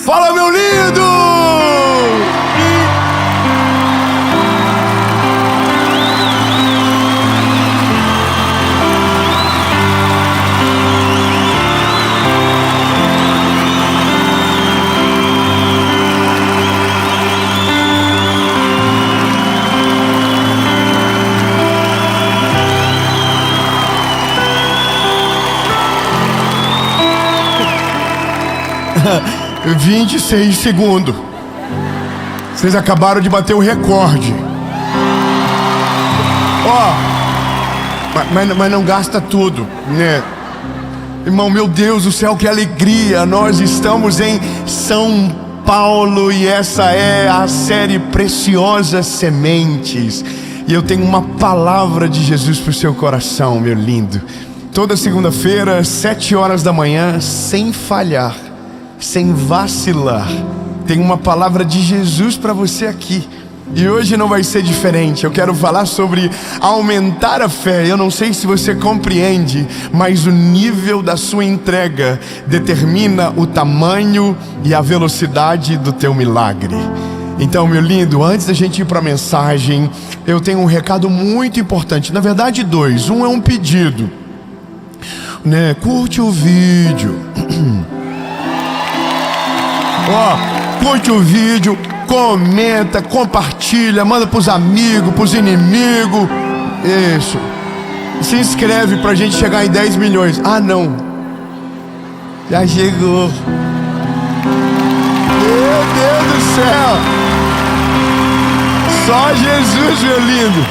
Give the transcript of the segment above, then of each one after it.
Fala, meu lindo! E 26 segundos. Vocês acabaram de bater o recorde. Mas não gasta tudo, né? Irmão, meu Deus do céu, que alegria! Nós estamos em São Paulo e essa é a série Preciosas Sementes. E eu tenho uma palavra de Jesus para o seu coração, meu lindo. Toda segunda-feira, 7 horas da manhã, sem falhar, sem vacilar, tem uma palavra de Jesus para você aqui. E hoje não vai ser diferente. Eu quero falar sobre aumentar a fé. Eu não sei se você compreende, mas o nível da sua entrega determina o tamanho e a velocidade do teu milagre. Então, meu lindo, antes da gente ir para a mensagem, eu tenho um recado muito importante. Na verdade, 2. Um é um pedido, né? Curte o vídeo. Curte o vídeo, comenta, compartilha, manda pros amigos, pros inimigos. Isso. Se inscreve pra gente chegar em 10 milhões. Ah, não. Já chegou. Meu Deus do céu. Só Jesus, meu lindo.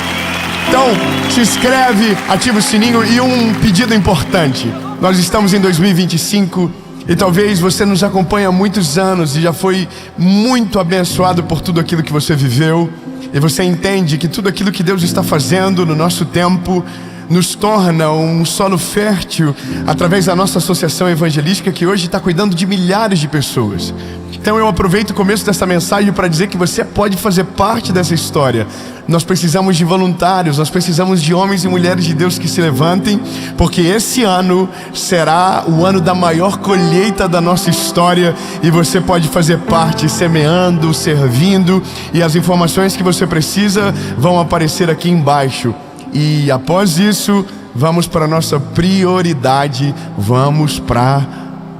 Então, se inscreve, ativa o sininho. E um pedido importante. Nós estamos em 2025. E talvez você nos acompanhe há muitos anos e já foi muito abençoado por tudo aquilo que você viveu. E você entende que tudo aquilo que Deus está fazendo no nosso tempo nos torna um solo fértil através da nossa associação evangelística, que hoje está cuidando de milhares de pessoas. Então eu aproveito o começo dessa mensagem para dizer que você pode fazer parte dessa história. Nós precisamos de voluntários, nós precisamos de homens e mulheres de Deus que se levantem, porque esse ano será o ano da maior colheita da nossa história e você pode fazer parte semeando, servindo, e as informações que você precisa vão aparecer aqui embaixo. E após isso, vamos para a nossa prioridade, vamos para a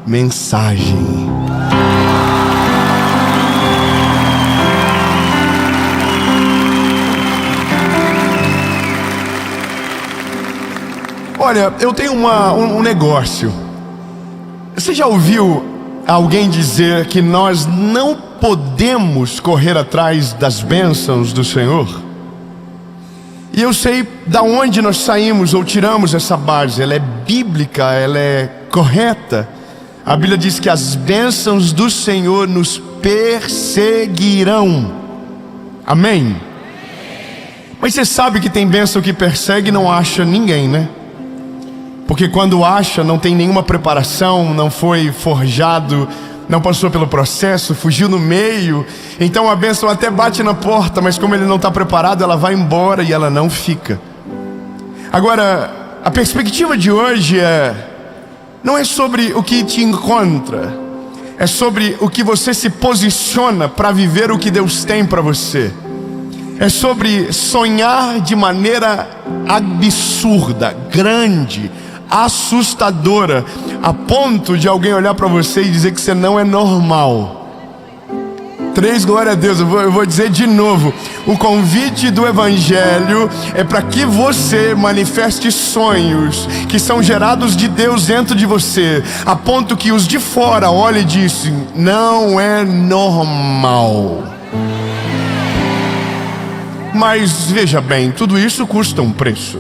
mensagem. Olha, eu tenho um negócio. Você já ouviu alguém dizer que nós não podemos correr atrás das bênçãos do Senhor? E eu sei da onde nós saímos ou tiramos essa base. Ela é bíblica, ela é correta. A Bíblia diz que as bênçãos do Senhor nos perseguirão. Amém? Mas você sabe que tem bênção que persegue e não acha ninguém, né? Porque quando acha, não tem nenhuma preparação, não foi forjado, não passou pelo processo, fugiu no meio. Então a bênção até bate na porta, mas como ele não está preparado, ela vai embora e ela não fica. Agora, a perspectiva de hoje não é sobre o que te encontra, é sobre o que você se posiciona para viver o que Deus tem para você. É sobre sonhar de maneira absurda, grande, assustadora, a ponto de alguém olhar para você e dizer que você não é normal. 3, glória a Deus. Eu vou dizer de novo. O convite do Evangelho é para que você manifeste sonhos que são gerados de Deus dentro de você, a ponto que os de fora olhem e dizem: não é normal. Mas veja bem, tudo isso custa um preço.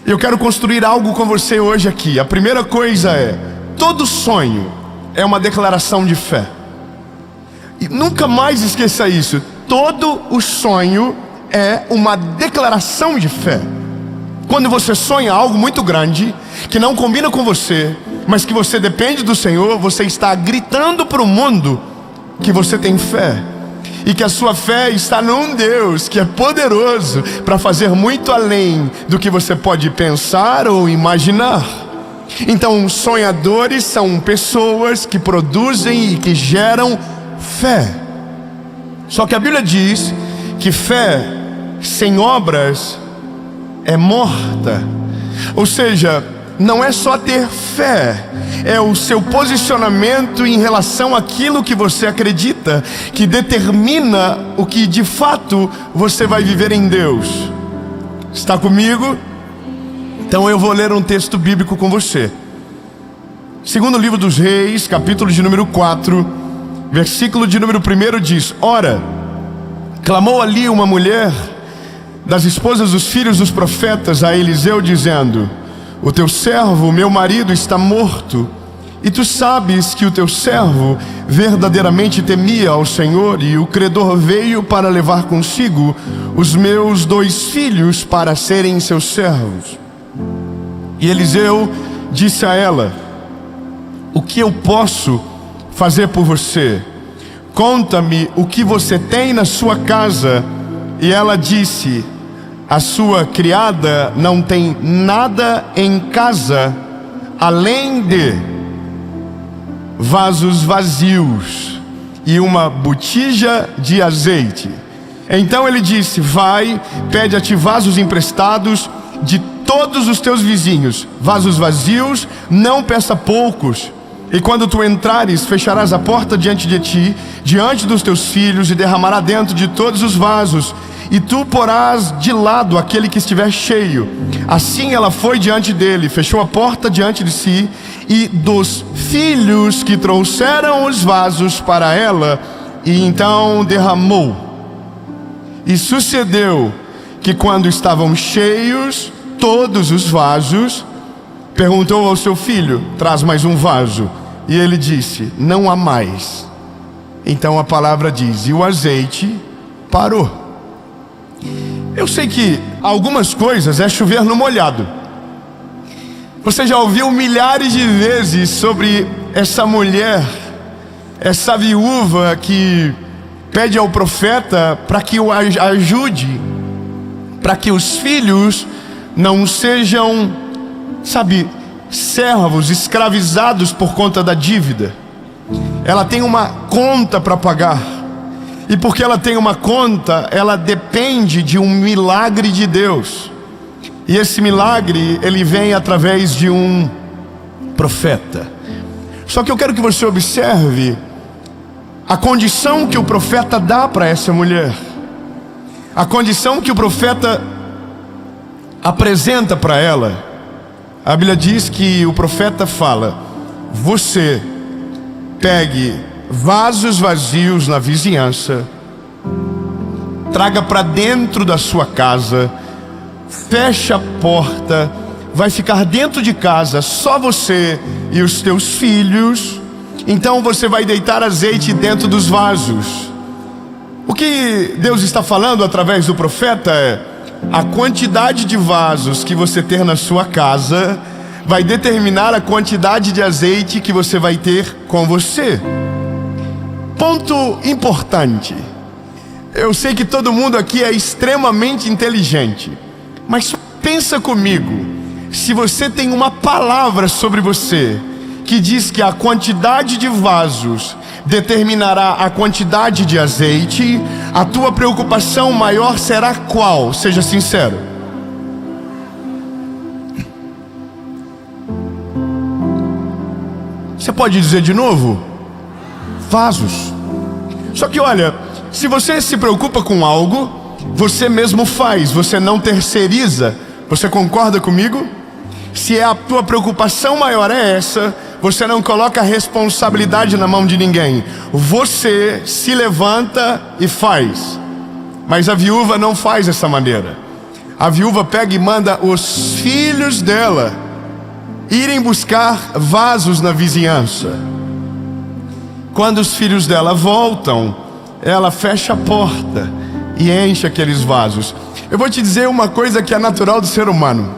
Eu quero construir algo com você hoje aqui. A primeira coisa é: todo sonho é uma declaração de fé. E nunca mais esqueça isso. Todo o sonho é uma declaração de fé. Quando você sonha algo muito grande, que não combina com você, mas que você depende do Senhor, você está gritando para o mundo que você tem fé. E que a sua fé está num Deus que é poderoso para fazer muito além do que você pode pensar ou imaginar. Então, sonhadores são pessoas que produzem e que geram fé. Só que a Bíblia diz que fé sem obras é morta. Ou seja, não é só ter fé, é o seu posicionamento em relação àquilo que você acredita, que determina o que de fato você vai viver em Deus. Está comigo? Então eu vou ler um texto bíblico com você. Segundo livro dos Reis, capítulo de número 4, versículo de número 1 diz: Ora, clamou ali uma mulher das esposas dos filhos dos profetas a Eliseu, dizendo: O teu servo, meu marido, está morto, e tu sabes que o teu servo verdadeiramente temia ao Senhor, e o credor veio para levar consigo os meus 2 filhos para serem seus servos. E Eliseu disse a ela: O que eu posso fazer por você? Conta-me o que você tem na sua casa. E ela disse: A sua criada não tem nada em casa, além de vasos vazios e uma botija de azeite. Então ele disse: Vai, pede a ti vasos emprestados de todos os teus vizinhos, vasos vazios, não peça poucos. E quando tu entrares, fecharás a porta diante de ti, diante dos teus filhos, e derramará dentro de todos os vasos, e tu porás de lado aquele que estiver cheio. Assim ela foi diante dele, fechou a porta diante de si, e dos filhos que trouxeram os vasos para ela, e então derramou. E sucedeu que quando estavam cheios todos os vasos, perguntou ao seu filho: Traz mais um vaso. E ele disse: Não há mais. Então a palavra diz: E o azeite parou. Eu sei que algumas coisas é chover no molhado. Você já ouviu milhares de vezes sobre essa mulher, essa viúva que pede ao profeta para que o ajude, para que os filhos não sejam, servos escravizados por conta da dívida. Ela tem uma conta para pagar. E porque ela tem uma conta, ela depende de um milagre de Deus. E esse milagre, ele vem através de um profeta. Só que eu quero que você observe a condição que o profeta dá para essa mulher. A condição que o profeta apresenta para ela. A Bíblia diz que o profeta fala: Você pegue vasos vazios na vizinhança, traga para dentro da sua casa, fecha a porta, vai ficar dentro de casa só você e os teus filhos. Então você vai deitar azeite dentro dos vasos. O que Deus está falando através do profeta é: a quantidade de vasos que você ter na sua casa vai determinar a quantidade de azeite que você vai ter com você. Ponto importante. Eu sei que todo mundo aqui é extremamente inteligente, mas pensa comigo: se você tem uma palavra sobre você que diz que a quantidade de vasos determinará a quantidade de azeite, a tua preocupação maior será qual? Seja sincero. Você pode dizer de novo? Vasos. Só que olha, se você se preocupa com algo, você mesmo faz, você não terceiriza. Você concorda comigo? Se a tua preocupação maior é essa, você não coloca a responsabilidade na mão de ninguém. Você se levanta e faz. Mas a viúva não faz dessa maneira. A viúva pega e manda os filhos dela irem buscar vasos na vizinhança. Quando os filhos dela voltam, ela fecha a porta e enche aqueles vasos. Eu vou te dizer uma coisa que é natural do ser humano,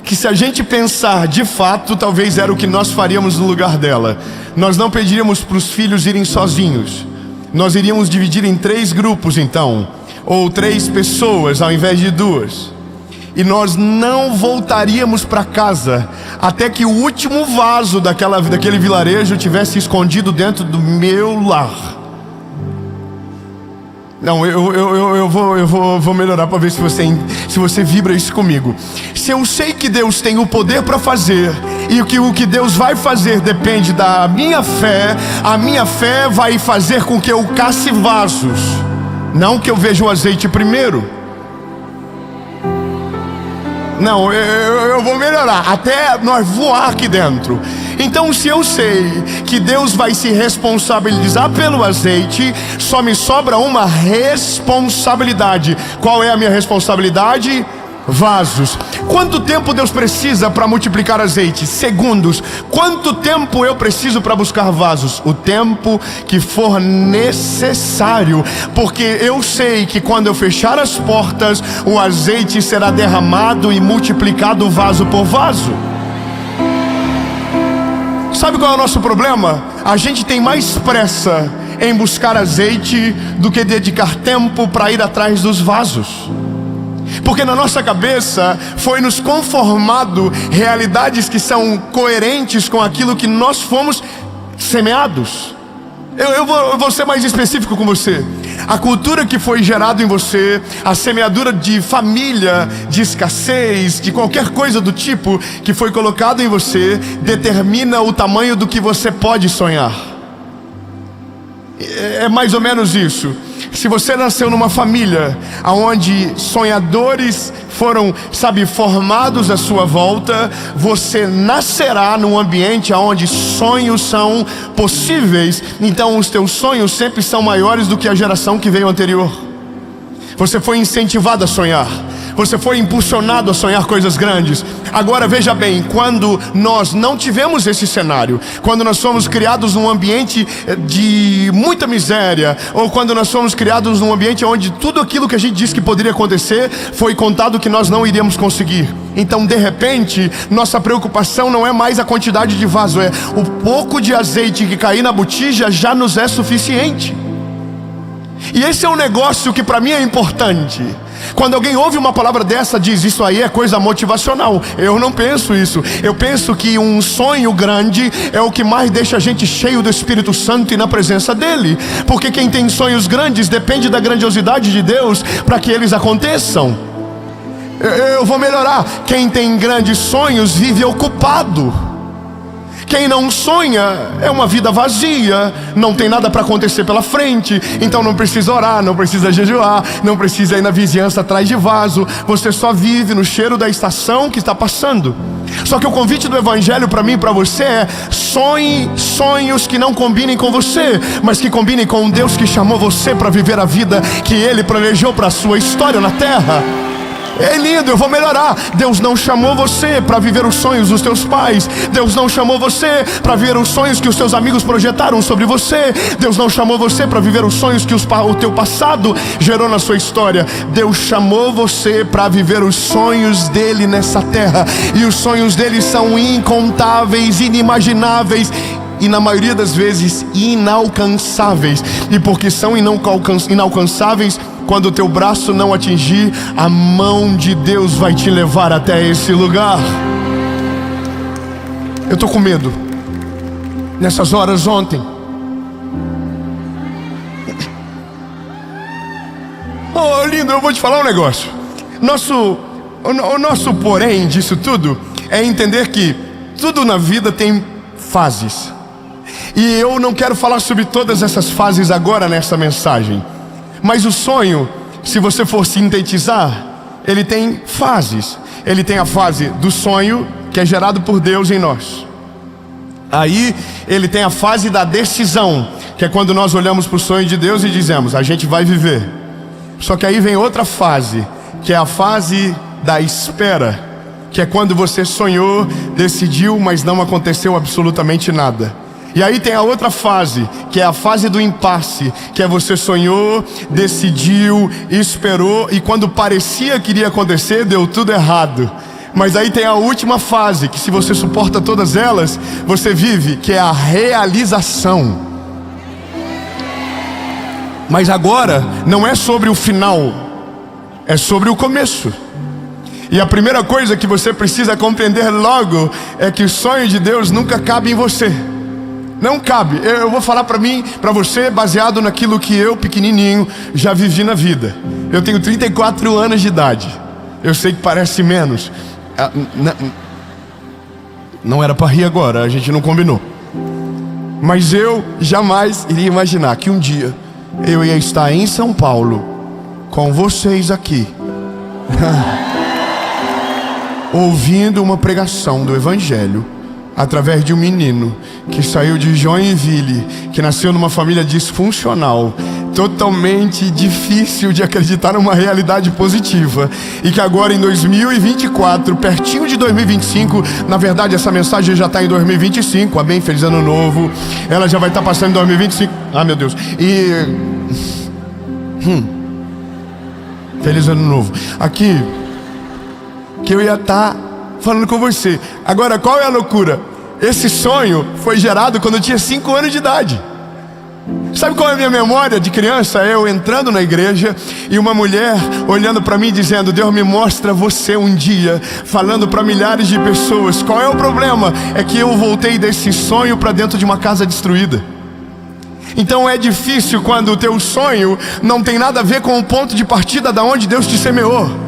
que se a gente pensar de fato, talvez era o que nós faríamos no lugar dela. Nós não pediríamos para os filhos irem sozinhos. Nós iríamos dividir em 3 grupos então, ou 3 pessoas ao invés de 2. e nós não voltaríamos para casa até que o último vaso daquele vilarejo tivesse escondido dentro do meu lar. Não, eu vou melhorar para ver se você vibra isso comigo. Se eu sei que Deus tem o poder para fazer, e que o que Deus vai fazer depende da minha fé, a minha fé vai fazer com que eu casse vasos, não que eu veja o azeite primeiro. Não, eu vou melhorar até nós voar aqui dentro. Então, se eu sei que Deus vai se responsabilizar pelo azeite, só me sobra uma responsabilidade. Qual é a minha responsabilidade? Vasos. Quanto tempo Deus precisa para multiplicar azeite? Segundos. Quanto tempo eu preciso para buscar vasos? O tempo que for necessário, porque eu sei que quando eu fechar as portas, o azeite será derramado e multiplicado vaso por vaso. Sabe qual é o nosso problema? A gente tem mais pressa em buscar azeite do que dedicar tempo para ir atrás dos vasos. Porque na nossa cabeça foi nos conformado realidades que são coerentes com aquilo que nós fomos semeados. Eu vou ser mais específico com você. A cultura que foi gerada em você, a semeadura de família, de escassez, de qualquer coisa do tipo que foi colocado em você, determina o tamanho do que você pode sonhar. É mais ou menos isso. Se você nasceu numa família onde sonhadores foram, formados à sua volta, você nascerá num ambiente onde sonhos são possíveis. Então os teus sonhos sempre são maiores do que a geração que veio anterior. Você foi incentivado a sonhar. Você foi impulsionado a sonhar coisas grandes. Agora veja bem, quando nós não tivemos esse cenário, quando nós fomos criados num ambiente de muita miséria, ou quando nós fomos criados num ambiente onde tudo aquilo que a gente disse que poderia acontecer, foi contado que nós não iríamos conseguir. Então de repente, nossa preocupação não é mais a quantidade de vaso, é o pouco de azeite que cair na botija já nos é suficiente. E esse é um negócio que para mim é importante. Quando alguém ouve uma palavra dessa, diz: isso aí é coisa motivacional. Eu não penso isso. Eu penso que um sonho grande é o que mais deixa a gente cheio do Espírito Santo e na presença dele. Porque quem tem sonhos grandes depende da grandiosidade de Deus para que eles aconteçam. Eu vou melhorar. Quem tem grandes sonhos vive ocupado. Quem não sonha é uma vida vazia, não tem nada para acontecer pela frente. Então não precisa orar, não precisa jejuar, não precisa ir na vizinhança atrás de vaso. Você só vive no cheiro da estação que está passando. Só que o convite do Evangelho para mim e para você é: sonhe sonhos que não combinem com você, mas que combinem com o Deus que chamou você para viver a vida que Ele planejou para a sua história na terra. É lindo, eu vou melhorar. Deus não chamou você para viver os sonhos dos teus pais. Deus não chamou você para viver os sonhos que os teus amigos projetaram sobre você. Deus não chamou você para viver os sonhos que o teu passado gerou na sua história. Deus chamou você para viver os sonhos dele nessa terra. E os sonhos dele são incontáveis, inimagináveis e na maioria das vezes inalcançáveis. E porque são inalcançáveis, quando o teu braço não atingir, a mão de Deus vai te levar até esse lugar. Eu estou com medo. Nessas horas ontem, oh lindo, eu vou te falar um negócio. O nosso porém disso tudo é entender que tudo na vida tem fases. E eu não quero falar sobre todas essas fases agora nessa mensagem. Mas o sonho, se você for sintetizar, ele tem fases. Ele tem a fase do sonho, que é gerado por Deus em nós. Aí ele tem a fase da decisão, que é quando nós olhamos para o sonho de Deus e dizemos: a gente vai viver. Só que aí vem outra fase, que é a fase da espera, que é quando você sonhou, decidiu, mas não aconteceu absolutamente nada. E aí tem a outra fase, que é a fase do impasse, que é você sonhou, decidiu, esperou, e quando parecia que iria acontecer, deu tudo errado. Mas aí tem a última fase, que se você suporta todas elas, você vive, que é a realização. Mas agora não é sobre o final, é sobre o começo. E a primeira coisa que você precisa compreender logo é que o sonho de Deus nunca cabe em você. Não cabe. Eu vou falar para você, baseado naquilo que eu, pequenininho, já vivi na vida. Eu tenho 34 anos de idade. Eu sei que parece menos. Não era para rir agora, a gente não combinou. Mas eu jamais iria imaginar que um dia eu ia estar em São Paulo com vocês aqui ouvindo uma pregação do Evangelho através de um menino que saiu de Joinville, que nasceu numa família disfuncional, totalmente difícil de acreditar numa realidade positiva, e que agora em 2024, pertinho de 2025, na verdade essa mensagem já está em 2025, amém, feliz ano novo, ela já vai estar passando em 2025, meu Deus, feliz ano novo, aqui, que eu ia estar falando com você. Agora, qual é a loucura? Esse sonho foi gerado quando eu tinha 5 anos de idade. Sabe qual é a minha memória de criança? Eu entrando na igreja e uma mulher olhando para mim dizendo: Deus me mostra você um dia, falando para milhares de pessoas. Qual é o problema? É que eu voltei desse sonho para dentro de uma casa destruída. Então é difícil quando o teu sonho não tem nada a ver com o ponto de partida da onde Deus te semeou.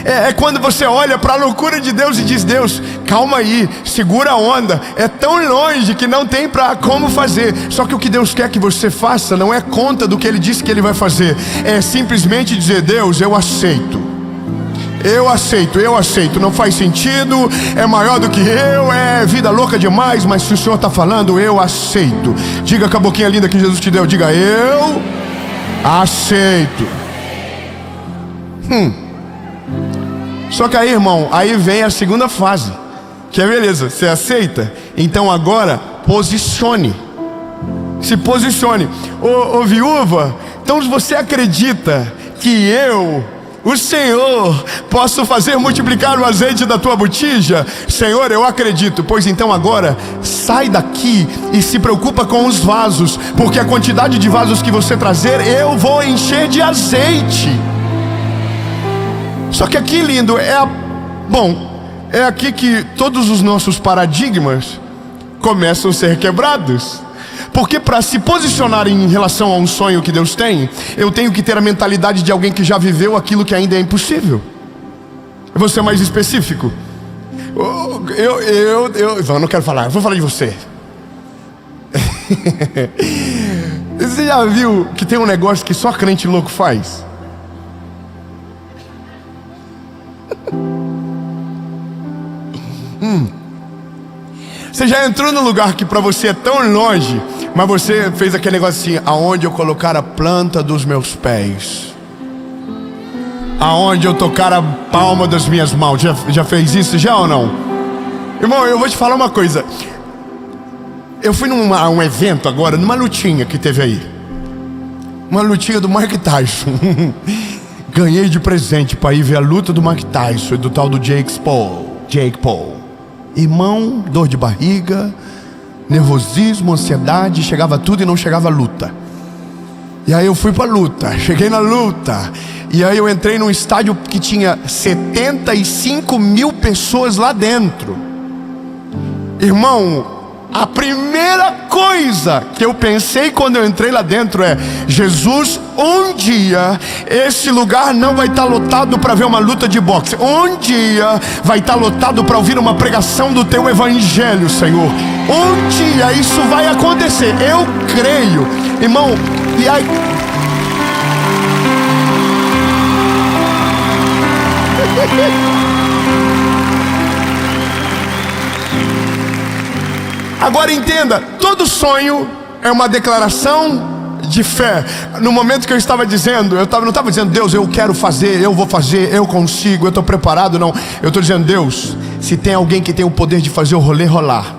É quando você olha para a loucura de Deus e diz: Deus, calma aí, segura a onda. É tão longe que não tem para como fazer. Só que o que Deus quer que você faça não é conta do que Ele disse que Ele vai fazer. É simplesmente dizer: Deus, eu aceito. Eu aceito, não faz sentido, é maior do que eu, é vida louca demais, mas se o Senhor está falando, eu aceito. Diga com a boquinha linda que Jesus te deu, diga: eu aceito. Só que aí, irmão, aí vem a segunda fase, que é beleza, você aceita? Então agora, posicione. Se posicione. Ô viúva, então se você acredita que eu, o Senhor, posso fazer multiplicar o azeite da tua botija? Senhor, eu acredito. Pois então agora, sai daqui e se preocupa com os vasos, porque a quantidade de vasos que você trazer, eu vou encher de azeite. Só que aqui, lindo, é aqui que todos os nossos paradigmas começam a ser quebrados. Porque para se posicionar em relação a um sonho que Deus tem, eu tenho que ter a mentalidade de alguém que já viveu aquilo que ainda é impossível. Eu vou ser mais específico. Eu não quero falar, eu vou falar de você. Você já viu que tem um negócio que só crente louco faz? Você já entrou num lugar que para você é tão longe, mas você fez aquele negócio assim: aonde eu colocar a planta dos meus pés, aonde eu tocar a palma das minhas mãos. Já fez isso já ou não? Irmão, eu vou te falar uma coisa. Eu fui um evento agora, numa lutinha que teve aí, uma lutinha do Mike Tyson. Ganhei de presente para ir ver a luta do Mike Tyson e do tal do Jake Paul. Irmão, dor de barriga, nervosismo, ansiedade, chegava tudo e não chegava a luta. E aí eu fui pra luta, cheguei na luta, e aí eu entrei num estádio que tinha 75 mil pessoas lá dentro. Irmão, a primeira coisa que eu pensei quando eu entrei lá dentro é: Jesus, um dia esse lugar não vai estar lotado para ver uma luta de boxe. Um dia vai estar lotado para ouvir uma pregação do teu evangelho, Senhor. Um dia isso vai acontecer, eu creio, irmão. E aí agora entenda, todo sonho é uma declaração de fé. No momento que eu estava dizendo, não estava dizendo: Deus, eu quero fazer, eu vou fazer, eu consigo, eu estou preparado. Não, eu estou dizendo: Deus, se tem alguém que tem o poder de fazer o rolê rolar,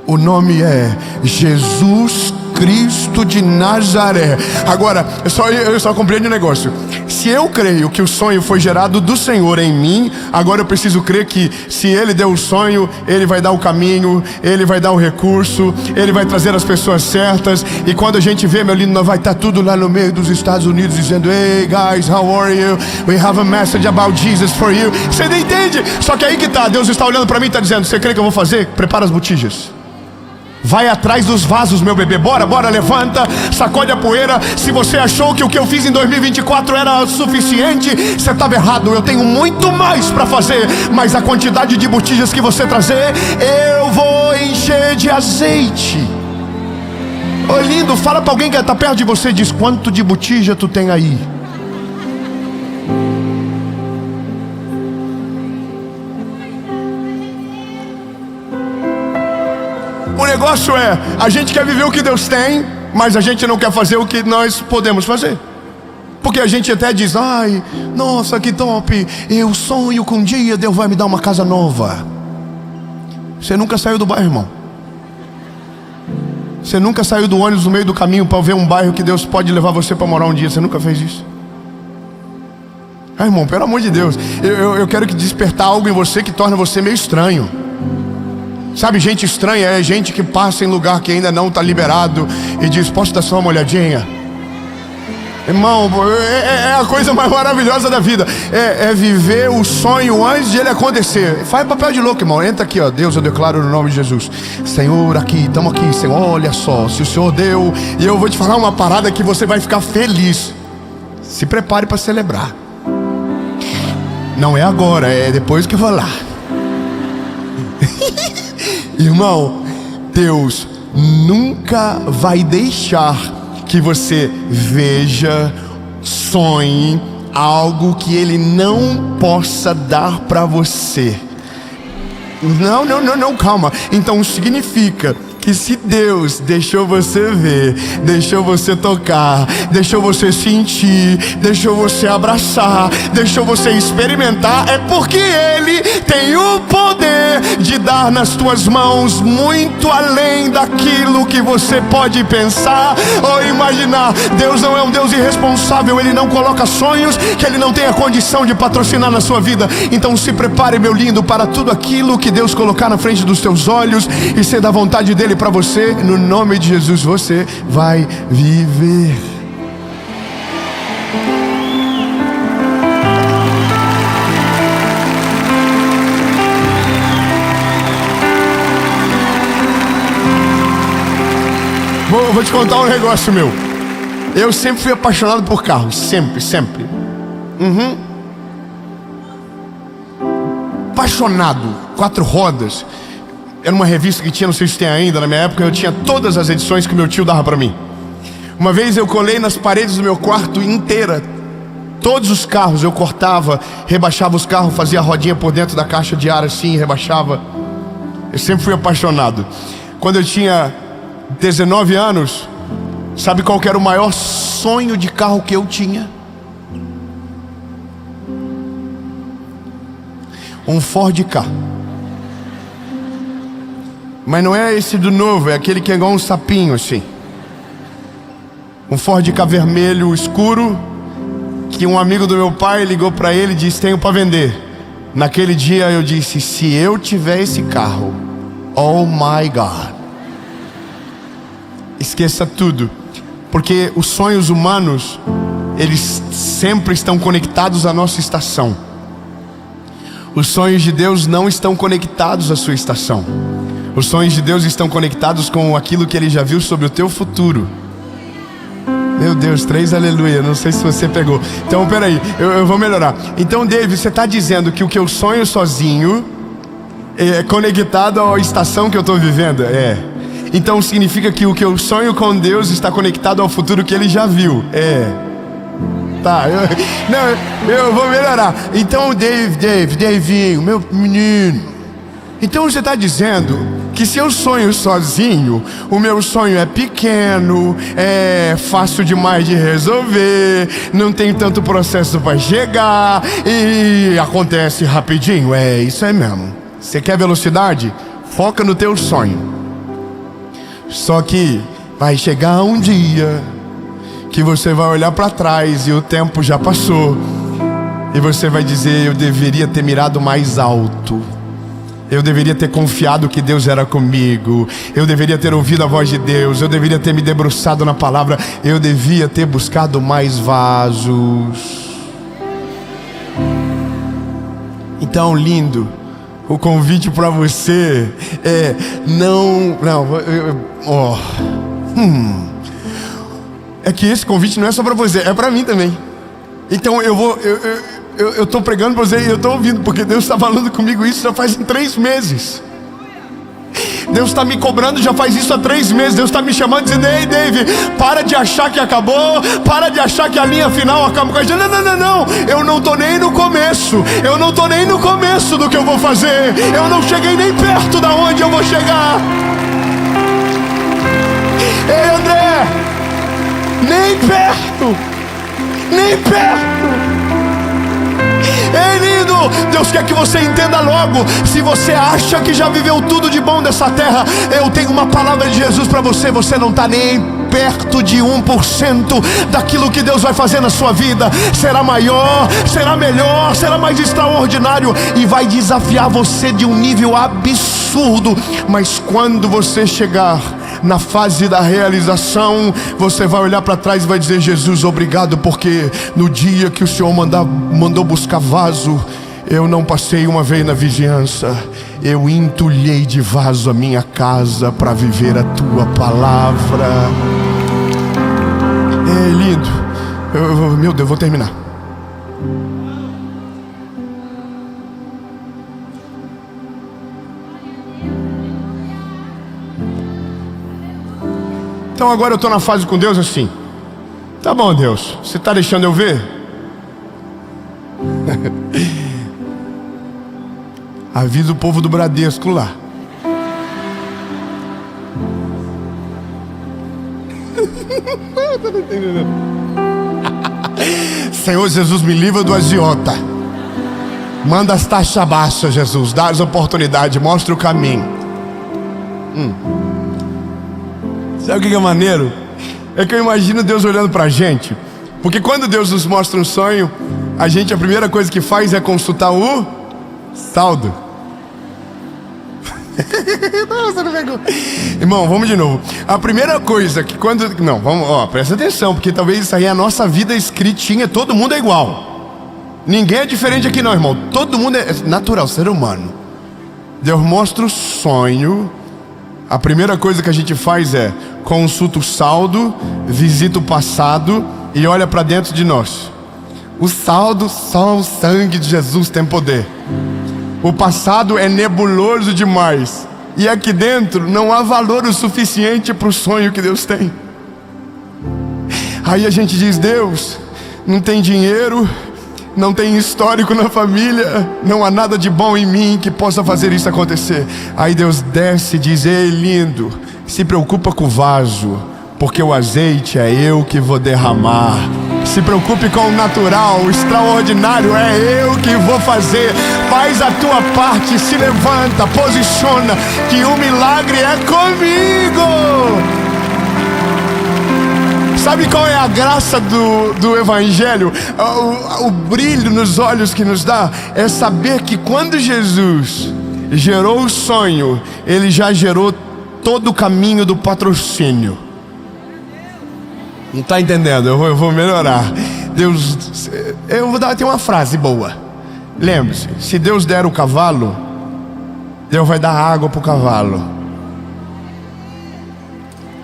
o nome é Jesus Cristo de Nazaré. Agora, eu só compreendo um negócio. Se eu creio que o sonho foi gerado do Senhor em mim, agora eu preciso crer que se Ele deu o sonho, Ele vai dar o caminho, Ele vai dar o recurso, Ele vai trazer as pessoas certas. E quando a gente vê, meu lindo, nós vai estar tudo lá no meio dos Estados Unidos dizendo: Hey guys, how are you? We have a message about Jesus for you. Você não entende? Só que aí que tá, Deus está olhando para mim e está dizendo: você crê que eu vou fazer? Prepara as botijas. Vai atrás dos vasos, meu bebê. Bora, levanta, sacode a poeira. Se você achou que o que eu fiz em 2024 era suficiente, você estava errado. Eu tenho muito mais para fazer, mas a quantidade de botijas que você trazer, eu vou encher de azeite. Ô lindo, fala para alguém que está perto de você, diz: quanto de botija tu tem aí? O negócio é, a gente quer viver o que Deus tem, mas a gente não quer fazer o que nós podemos fazer. Porque a gente até diz: ai, nossa, que top, eu sonho que um dia Deus vai me dar uma casa nova. Você nunca saiu do bairro, irmão. Você nunca saiu do ônibus no meio do caminho para ver um bairro que Deus pode levar você para morar um dia. Você nunca fez isso. Ah, irmão, pelo amor de Deus, eu quero que despertar algo em você que torna você meio estranho. Sabe, gente estranha é gente que passa em lugar que ainda não está liberado e diz: posso dar só uma olhadinha? Irmão, é a coisa mais maravilhosa da vida. É viver o sonho antes de ele acontecer. Faz papel de louco, irmão. Entra aqui, ó. Deus, eu declaro no nome de Jesus: Senhor, aqui, estamos aqui, Senhor. Olha só, se o Senhor deu, e eu vou te falar uma parada que você vai ficar feliz. Se prepare para celebrar. Não é agora, é depois que eu vou lá. Irmão, Deus nunca vai deixar que você veja, sonhe algo que Ele não possa dar para você. Não, calma. Então significa que se Deus deixou você ver, deixou você tocar, deixou você sentir, deixou você abraçar, deixou você experimentar, é porque Ele tem o poder de dar nas tuas mãos muito além daquilo que você pode pensar ou imaginar. Deus não é um Deus irresponsável. Ele não coloca sonhos que Ele não tem a condição de patrocinar na sua vida. Então se prepare, meu lindo, para tudo aquilo que Deus colocar na frente dos teus olhos e ser da vontade dEle para você. No nome de Jesus você vai viver. Vou te contar um negócio meu. Eu sempre fui apaixonado por carros. Sempre. Apaixonado. 4 rodas. Era uma revista que tinha, não sei se tem ainda, na minha época eu tinha todas as edições que meu tio dava pra mim. Uma vez eu colei nas paredes do meu quarto inteira todos os carros. Eu cortava, rebaixava os carros, fazia a rodinha por dentro da caixa de ar assim, rebaixava. Eu sempre fui apaixonado. Quando eu tinha 19 anos, sabe qual que era o maior sonho de carro que eu tinha? Um Ford Ka. Mas não é esse do novo, é aquele que é igual um sapinho assim. Um Ford Ka vermelho escuro, que um amigo do meu pai ligou para ele e disse: tenho para vender. Naquele dia eu disse: se eu tiver esse carro, oh my God. Esqueça tudo, porque os sonhos humanos, eles sempre estão conectados à nossa estação. Os sonhos de Deus não estão conectados à sua estação. Os sonhos de Deus estão conectados com aquilo que Ele já viu sobre o teu futuro. Meu Deus, 3 aleluia, não sei se você pegou. Então peraí, eu vou melhorar. Então David, você está dizendo que o que eu sonho sozinho é conectado à estação que eu estou vivendo? É. Então significa que o que eu sonho com Deus está conectado ao futuro que Ele já viu? É. Tá, eu vou melhorar. Então David, meu menino, então você está dizendo que se eu sonho sozinho, o meu sonho é pequeno, é fácil demais de resolver, não tem tanto processo para chegar e acontece rapidinho. É isso aí mesmo. Você quer velocidade? Foca no teu sonho. Só que Vai chegar um dia que você vai olhar para trás e o tempo já passou, e você vai dizer: eu deveria ter mirado mais alto, eu deveria ter confiado que Deus era comigo, eu deveria ter ouvido a voz de Deus, eu deveria ter me debruçado na palavra, eu devia ter buscado mais vasos. Então, lindo, o convite para você é é que esse convite não é só para você, é para mim também. Então eu estou pregando para você e eu estou ouvindo, porque Deus está falando comigo isso já faz 3 meses. Deus está me cobrando já faz isso há 3 meses. Deus está me chamando dizendo: ei, Dave, para de achar que acabou, para de achar que a linha final acaba com a gente. Não, eu não estou nem no começo, eu não estou nem no começo do que eu vou fazer, eu não cheguei nem perto da onde eu vou chegar. Ei, André, nem perto, nem perto. Ei, lindo, Deus quer que você entenda logo. Se você acha que já viveu tudo de bom dessa terra, eu tenho uma palavra de Jesus para você. Você não está nem perto de 1% daquilo que Deus vai fazer na sua vida. Será maior, será melhor, será mais extraordinário e vai desafiar você de um nível absurdo. Mas quando você chegar na fase da realização, você vai olhar para trás e vai dizer: Jesus, obrigado, porque no dia que o Senhor mandou buscar vaso, eu não passei uma vez na vizinhança, eu entulhei de vaso a minha casa para viver a tua palavra. É lindo. Meu Deus, vou terminar. Então agora eu estou na fase com Deus assim: tá bom, Deus, você está deixando eu ver? Avisa o povo do Bradesco lá. Senhor Jesus, me livra do agiota. Manda as taxas baixas, Jesus. Dá as oportunidades, mostra o caminho. Sabe o que é maneiro? É que eu imagino Deus olhando pra gente. Porque quando Deus nos mostra um sonho, a primeira coisa que faz é consultar o saldo. Irmão, vamos de novo. A primeira coisa que quando... Não, vamos, presta atenção, porque talvez isso aí é a nossa vida escritinha. Todo mundo é igual. Ninguém é diferente aqui não, irmão. Todo mundo é natural, ser humano. Deus mostra o sonho. A primeira coisa que a gente faz é consulta o saldo, visita o passado e olha para dentro de nós. O saldo, só o sangue de Jesus tem poder. O passado é nebuloso demais, e aqui dentro não há valor o suficiente para o sonho que Deus tem. Aí a gente diz: Deus, não tem dinheiro, não tem histórico na família, não há nada de bom em mim que possa fazer isso acontecer. Aí Deus desce e diz: ei, lindo, se preocupa com o vaso, porque o azeite é eu que vou derramar. Se preocupe com o natural, o extraordinário é eu que vou fazer. Faz a tua parte, se levanta, posiciona, que o milagre é comigo. Sabe qual é a graça do Evangelho? O brilho nos olhos que nos dá é saber que quando Jesus gerou o sonho, Ele já gerou todo o caminho do patrocínio. Não está entendendo? Eu vou melhorar. Deus, tem uma frase boa. Lembre-se, se Deus der o cavalo, Deus vai dar água para o cavalo.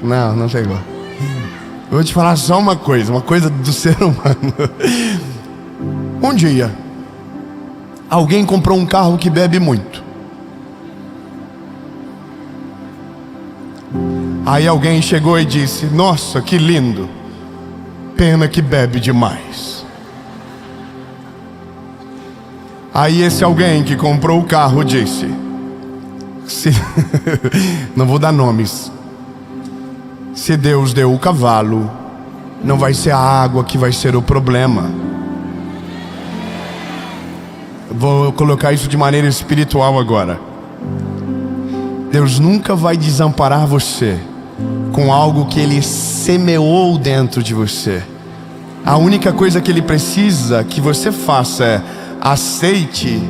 Não chegou. Eu vou te falar só uma coisa do ser humano. Um dia, alguém comprou um carro que bebe muito. Aí alguém chegou e disse: nossa, que lindo, pena que bebe demais. Aí esse alguém que comprou o carro disse: não vou dar nomes, se Deus deu o cavalo, não vai ser a água que vai ser o problema. Vou colocar isso de maneira espiritual agora. Deus nunca vai desamparar você com algo que Ele semeou dentro de você. A única coisa que Ele precisa que você faça é aceite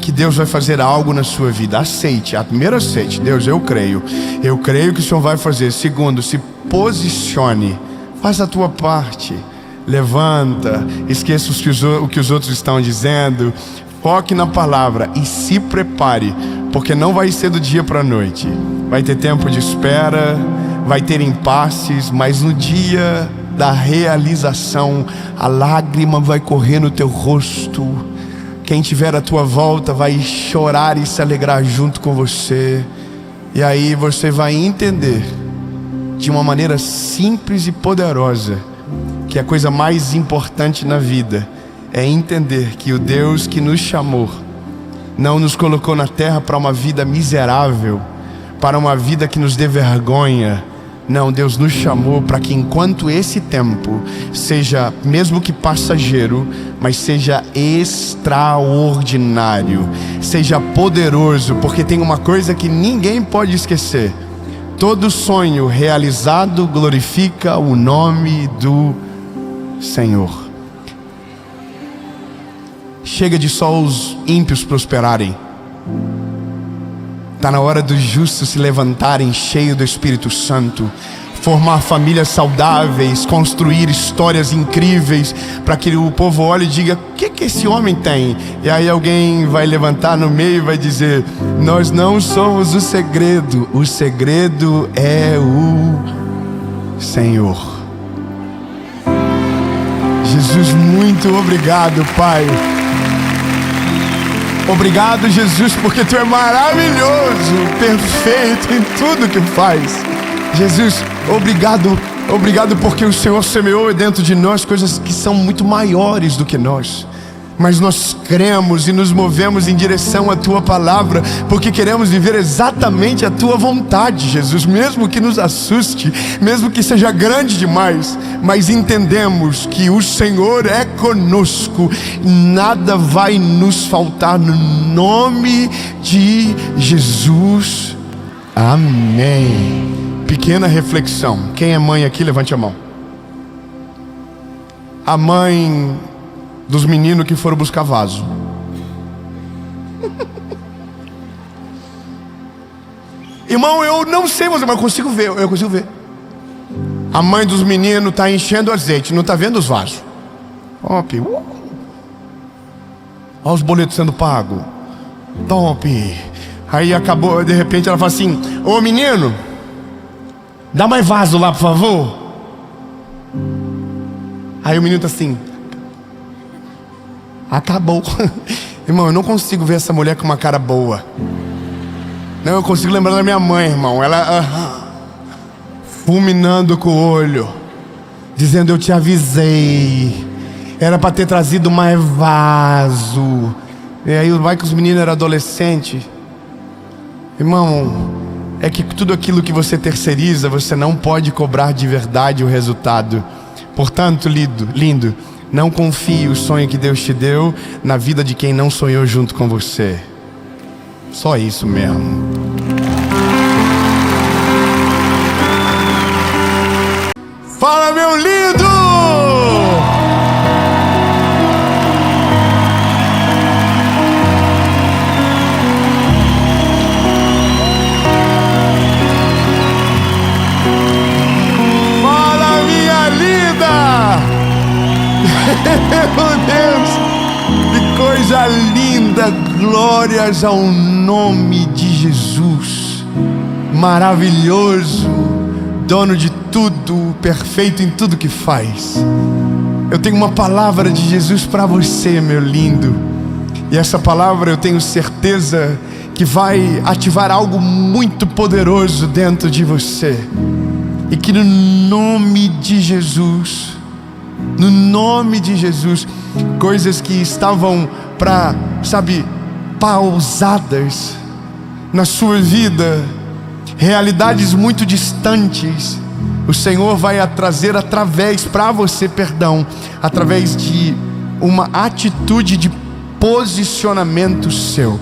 que Deus vai fazer algo na sua vida. Aceite, primeiro aceite. Deus, eu creio que o Senhor vai fazer. Segundo, se posicione, faça a tua parte. Levanta, esqueça o que os outros estão dizendo, foque na palavra e se prepare, porque não vai ser do dia para a noite. Vai ter tempo de espera, vai ter impasses, mas no dia da realização, a lágrima vai correr no teu rosto. Quem tiver à tua volta vai chorar e se alegrar junto com você. E aí você vai entender, de uma maneira simples e poderosa, que a coisa mais importante na vida é entender que o Deus que nos chamou não nos colocou na terra para uma vida miserável, para uma vida que nos dê vergonha. Não, Deus nos chamou para que enquanto esse tempo seja, mesmo que passageiro, mas seja extraordinário, seja poderoso, porque tem uma coisa que ninguém pode esquecer: todo sonho realizado glorifica o nome do Senhor. Chega de só os ímpios prosperarem. Está na hora dos justos se levantarem cheios do Espírito Santo, formar famílias saudáveis, construir histórias incríveis, para que o povo olhe e diga: o que esse homem tem? E aí alguém vai levantar no meio e vai dizer: nós não somos o segredo é o Senhor. Jesus, muito obrigado, Pai. Obrigado, Jesus, porque Tu é maravilhoso, perfeito em tudo que faz. Jesus, obrigado porque o Senhor semeou dentro de nós coisas que são muito maiores do que nós. Mas nós cremos e nos movemos em direção à Tua palavra, porque queremos viver exatamente a Tua vontade, Jesus. Mesmo que nos assuste, mesmo que seja grande demais, mas entendemos que o Senhor é conosco, nada vai nos faltar, no nome de Jesus, amém. Pequena reflexão: quem é mãe aqui, levante a mão. A mãe dos meninos que foram buscar vaso. Irmão, eu não sei você, mas eu consigo ver. A mãe dos meninos está enchendo azeite, não está vendo os vasos. Top. Olha os boletos sendo pagos. Top. Aí acabou, de repente ela fala assim: ô menino, dá mais vaso lá, por favor. Aí o menino está assim: acabou. Irmão, eu não consigo ver essa mulher com uma cara boa. Não, eu consigo lembrar da minha mãe, irmão. Ela fulminando com o olho, dizendo: eu te avisei, era para ter trazido mais vaso. E aí vai que os meninos eram adolescentes. Irmão, é que tudo aquilo que você terceiriza, você não pode cobrar de verdade o resultado. Portanto, lindo, não confie o sonho que Deus te deu na vida de quem não sonhou junto com você. Só isso mesmo. Fala, meu lindo! Fala, minha linda! Meu Deus, que coisa linda! Glórias ao nome de Jesus, maravilhoso, dono de tudo, perfeito em tudo que faz. Eu tenho uma palavra de Jesus para você, meu lindo, e essa palavra eu tenho certeza que vai ativar algo muito poderoso dentro de você, e que no nome de Jesus, coisas que estavam pausadas na sua vida, realidades muito distantes, o Senhor vai trazer através de uma atitude de posicionamento seu.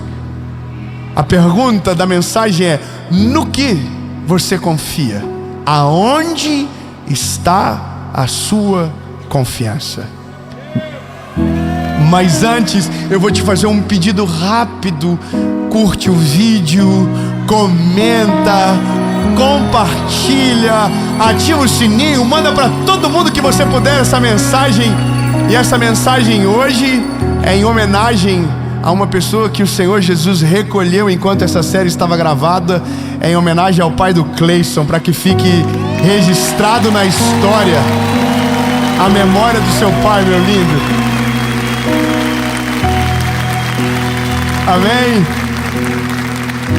A pergunta da mensagem é: no que você confia? aonde está a sua confiança? Mas antes, eu vou te fazer um pedido rápido. Curte o vídeo, comenta, compartilha, ativa o sininho, manda para todo mundo que você puder essa mensagem. E essa mensagem hoje é em homenagem a uma pessoa que o Senhor Jesus recolheu enquanto essa série estava gravada. É em homenagem ao pai do Cleison, para que fique registrado na história a memória do seu pai, meu lindo. Amém?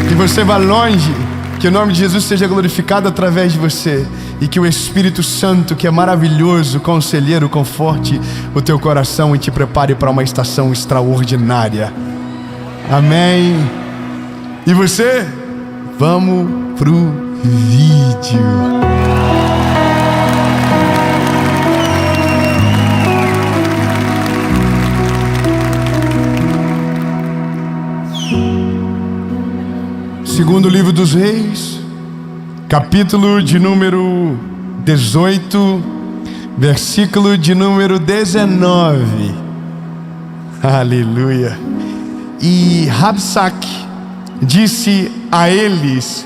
Que você vá longe, que o nome de Jesus seja glorificado através de você, e que o Espírito Santo, que é maravilhoso, conselheiro, conforte o teu coração e te prepare para uma estação extraordinária. Amém? E você? Vamos pro vídeo. Segundo livro dos Reis, capítulo de número 18, versículo de número 19. Aleluia. E Rabsaque disse a eles: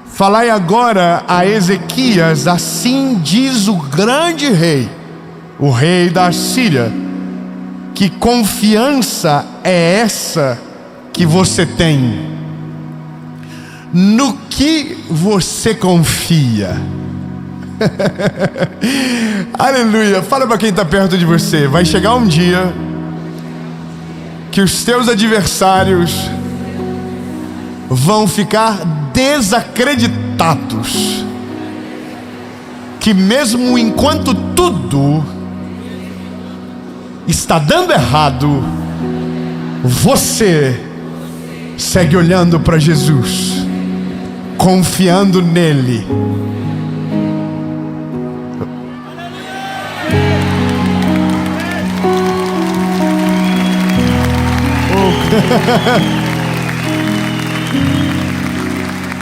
falai agora a Ezequias, assim diz o grande rei, o rei da Síria, que confiança é essa que você tem? No que você confia? Aleluia. Fala para quem está perto de você. Vai chegar um dia que os teus adversários vão ficar desacreditados, que mesmo enquanto tudo está dando errado, você segue olhando para Jesus, confiando nele.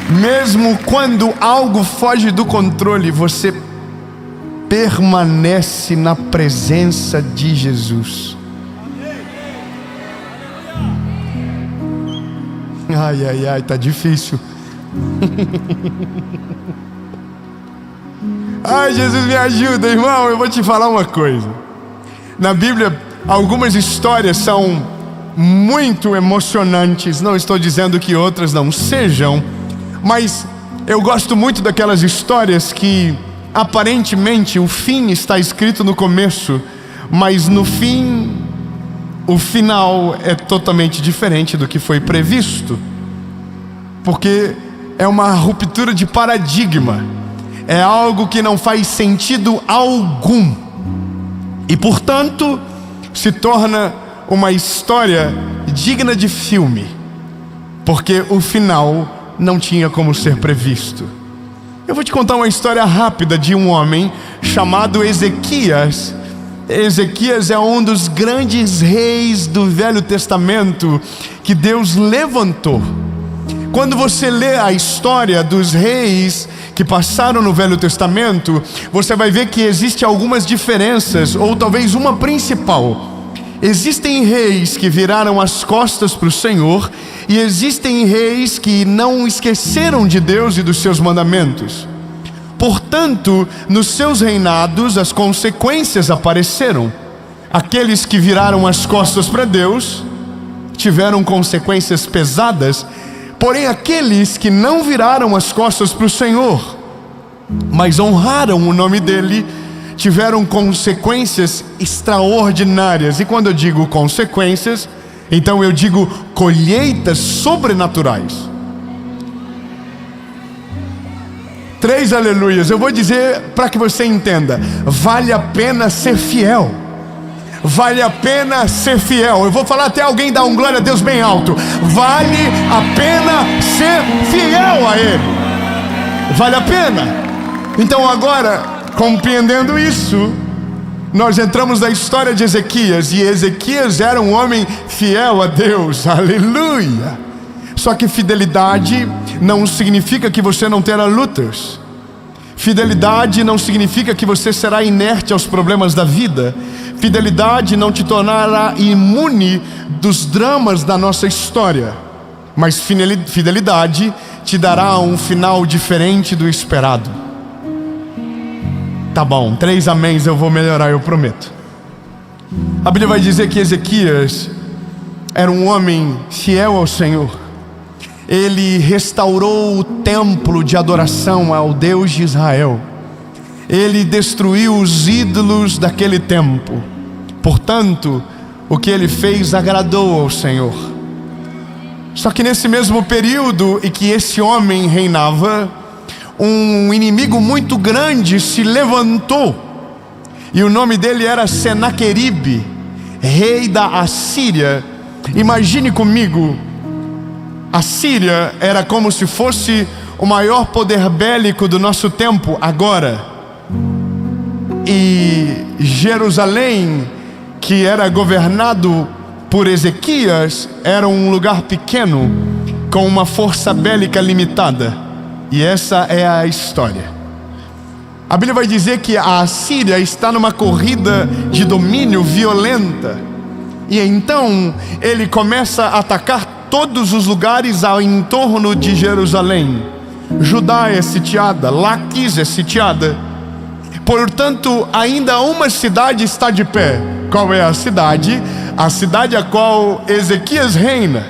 Mesmo quando algo foge do controle, você permanece na presença de Jesus. Ai, ai, ai, tá difícil. Ai, Jesus, me ajuda, irmão. Eu vou te falar uma coisa. Na Bíblia, algumas histórias são muito emocionantes. Não estou dizendo que outras não sejam, mas eu gosto muito daquelas histórias que aparentemente o fim está escrito no começo, mas no fim, o final é totalmente diferente do que foi previsto, porque é uma ruptura de paradigma, é algo que não faz sentido algum, e portanto se torna uma história digna de filme, porque o final não tinha como ser previsto. Eu vou te contar uma história rápida de um homem chamado Ezequias. Ezequias é um dos grandes reis do Velho Testamento que Deus levantou. Quando você lê a história dos reis que passaram no Velho Testamento, você vai ver que existem algumas diferenças, ou talvez uma principal. Existem reis que viraram as costas para o Senhor, e existem reis que não esqueceram de Deus e dos seus mandamentos. Portanto, nos seus reinados as consequências apareceram. Aqueles que viraram as costas para Deus tiveram consequências pesadas, porém aqueles que não viraram as costas para o Senhor, mas honraram o nome dele, tiveram consequências extraordinárias. E quando eu digo consequências, então eu digo colheitas sobrenaturais. 3 aleluias. Eu vou dizer para que você entenda: vale a pena ser fiel. Vale a pena ser fiel. Eu vou falar até alguém dar um glória a Deus bem alto. Vale a pena ser fiel a Ele. Vale a pena. Então agora, compreendendo isso, nós entramos na história de Ezequias. E Ezequias era um homem fiel a Deus. Aleluia. Só que fidelidade não significa que você não terá lutas. Fidelidade não significa que você será inerte aos problemas da vida. Fidelidade não te tornará imune dos dramas da nossa história. Mas fidelidade te dará um final diferente do esperado. Tá bom, 3 améns, eu vou melhorar, eu prometo. A Bíblia vai dizer que Ezequias era um homem fiel ao Senhor. Ele restaurou o templo de adoração ao Deus de Israel. Ele destruiu os ídolos daquele tempo. Portanto, o que ele fez agradou ao Senhor. Só que nesse mesmo período em que esse homem reinava, um inimigo muito grande se levantou. E o nome dele era Senaqueribe, rei da Assíria. Imagine comigo, a Síria era como se fosse o maior poder bélico do nosso tempo agora. E Jerusalém, que era governado por Ezequias, era um lugar pequeno, com uma força bélica limitada. E essa é a história. A Bíblia vai dizer que a Assíria está numa corrida de domínio violenta. E então ele começa a atacar todos os lugares ao entorno de Jerusalém. Judá é sitiada, Laquis é sitiada. Portanto, ainda uma cidade está de pé. Qual é a cidade? A cidade a qual Ezequias reina.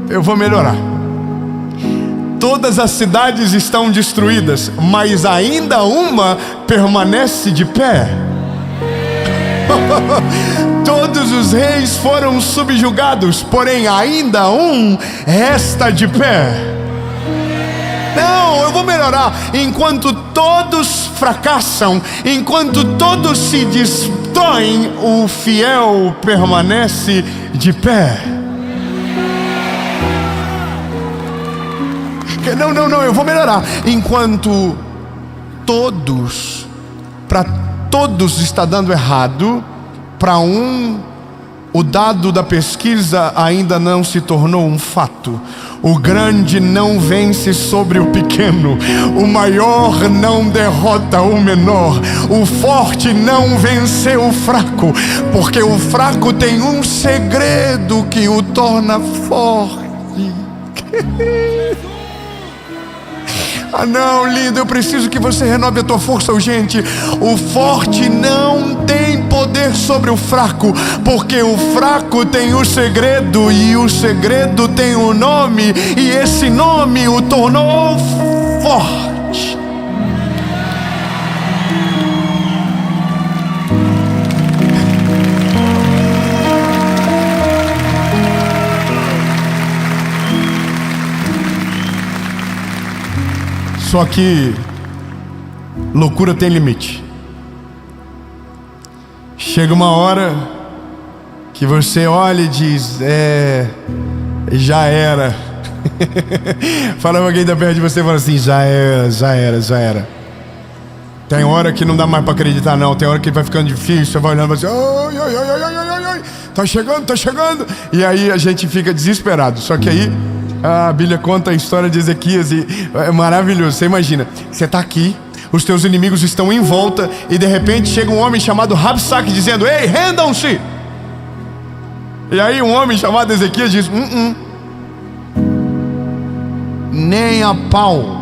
Eu vou melhorar. Todas as cidades estão destruídas, mas ainda uma permanece de pé. Todos os reis foram subjugados, porém ainda um resta de pé. Não, eu vou melhorar. Enquanto todos fracassam, enquanto todos se destroem, o fiel permanece de pé. Não, eu vou melhorar. Enquanto todos, para todos está dando errado, para o dado da pesquisa ainda não se tornou um fato. O grande não vence sobre o pequeno, o maior não derrota o menor, o forte não venceu o fraco, porque o fraco tem um segredo que o torna forte. Ah não, lindo, eu preciso que você renove a tua força urgente. O forte não tem poder sobre o fraco, porque o fraco tem o segredo, e o segredo tem o nome, e esse nome o tornou forte. Só que loucura tem limite. Chega uma hora que você olha e diz: já era. Fala pra quem tá perto de você e fala assim: já era. Tem hora que não dá mais pra acreditar não. Tem hora que vai ficando difícil. Você vai olhando e vai assim: ai, tá chegando. E aí a gente fica desesperado. Só que aí a Bíblia conta a história de Ezequias e é maravilhoso. Você imagina, você está aqui, os teus inimigos estão em volta, e de repente chega um homem chamado Rabsaque dizendo: ei, rendam-se. E aí um homem chamado Ezequias diz: nem a pau.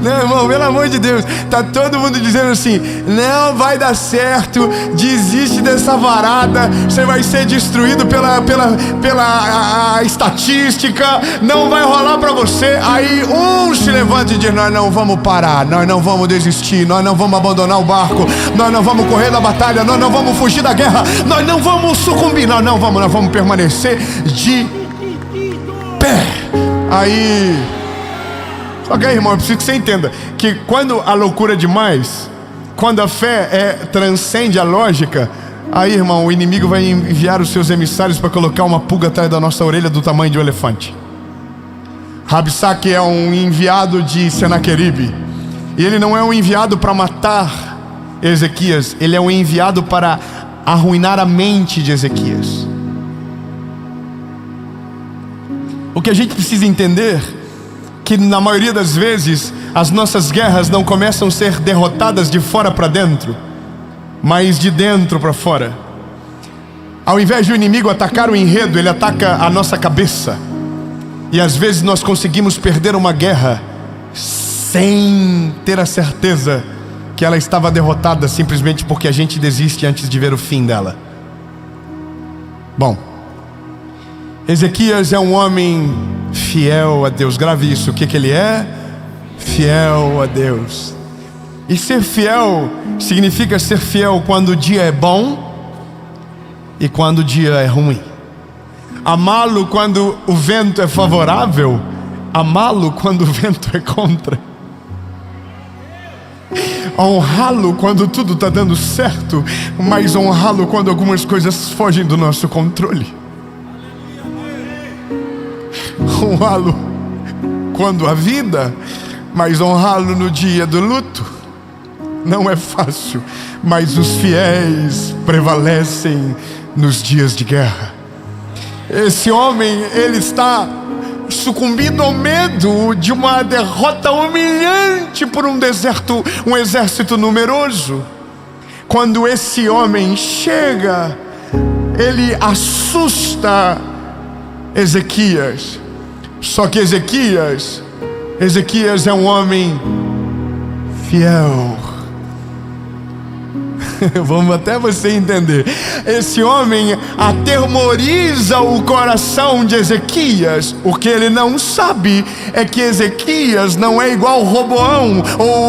Não, irmão, pelo amor de Deus, tá todo mundo dizendo assim: não vai dar certo, desiste dessa varada, você vai ser destruído pela estatística, não vai rolar pra você. Aí um se levanta e diz: nós não vamos parar, nós não vamos desistir, nós não vamos abandonar o barco, nós não vamos correr da batalha, nós não vamos fugir da guerra, nós não vamos sucumbir, nós vamos permanecer de pé. Aí, ok, irmão, eu preciso que você entenda que quando a loucura é demais, quando a fé transcende a lógica, aí, irmão, o inimigo vai enviar os seus emissários para colocar uma pulga atrás da nossa orelha do tamanho de um elefante. Rabsaque é um enviado de Senaqueribe, e ele não é um enviado para matar Ezequias, ele é um enviado para arruinar a mente de Ezequias. O que a gente precisa entender, que na maioria das vezes, as nossas guerras não começam a ser derrotadas de fora para dentro, mas de dentro para fora. Ao invés de o inimigo atacar o enredo, ele ataca a nossa cabeça. E às vezes nós conseguimos perder uma guerra sem ter a certeza que ela estava derrotada, simplesmente porque a gente desiste antes de ver o fim dela. Bom, Ezequias é um homem fiel a Deus. Grave isso, o que ele é? Fiel a Deus. E ser fiel significa ser fiel quando o dia é bom e quando o dia é ruim. Amá-lo quando o vento é favorável, amá-lo quando o vento é contra. Honrá-lo quando tudo está dando certo, mas honrá-lo quando algumas coisas fogem do nosso controle. Honrá-lo quando a vida, mas honrá-lo no dia do luto. Não é fácil, mas os fiéis prevalecem nos dias de guerra. Esse homem, ele está sucumbindo ao medo de uma derrota humilhante por um exército numeroso. Quando esse homem chega, ele assusta Ezequias. Só que Ezequias é um homem fiel. Vamos até você entender. Esse homem atemoriza o coração de Ezequias. O que ele não sabe é que Ezequias não é igual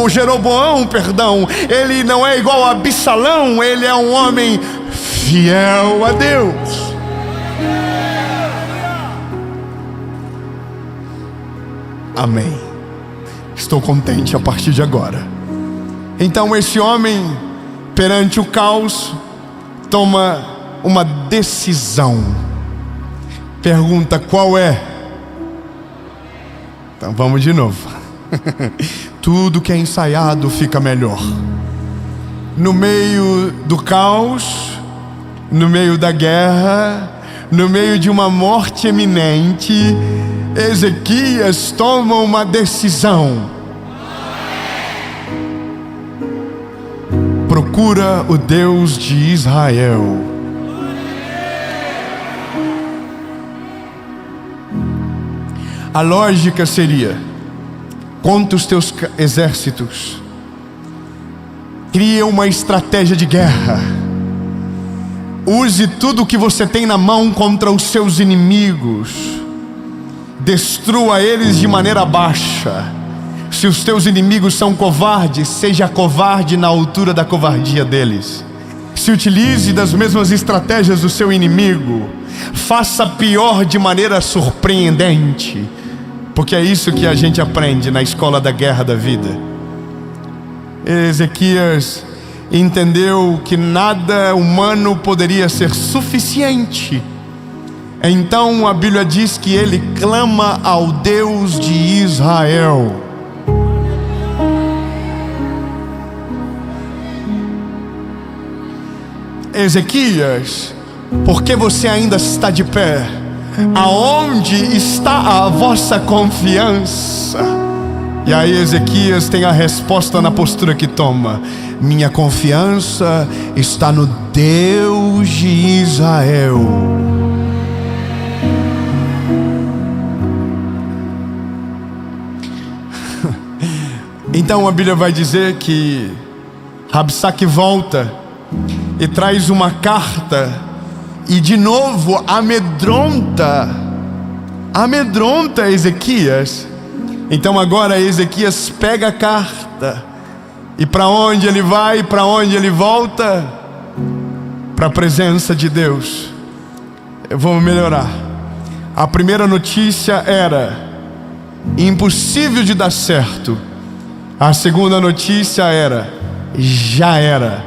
Jeroboão, perdão. Ele não é igual a Absalão. Ele é um homem fiel a Deus. Amém. Estou contente a partir de agora. Então esse homem, perante o caos, toma uma decisão. Pergunta: qual é? Então vamos de novo. Tudo que é ensaiado fica melhor. No meio do caos, no meio da guerra, no meio de uma morte iminente, Ezequias toma uma decisão. Procura o Deus de Israel. A lógica seria: conta os teus exércitos, cria uma estratégia de guerra, use tudo o que você tem na mão contra os seus inimigos, destrua eles de maneira baixa. Se os teus inimigos são covardes, seja covarde na altura da covardia deles. Se utilize das mesmas estratégias do seu inimigo. Faça pior de maneira surpreendente. Porque é isso que a gente aprende na escola da guerra da vida. Ezequias entendeu que nada humano poderia ser suficiente. Então a Bíblia diz que ele clama ao Deus de Israel. Ezequias, por que você ainda está de pé? Aonde está a vossa confiança? E aí Ezequias tem a resposta na postura que toma: minha confiança está no Deus de Israel. Então a Bíblia vai dizer que Rabsaque volta e traz uma carta, e de novo amedronta Ezequias. Então agora Ezequias pega a carta, e para onde ele vai, para onde ele volta? Para a presença de Deus. Vamos melhorar. A primeira notícia era: impossível de dar certo. A segunda notícia era: já era,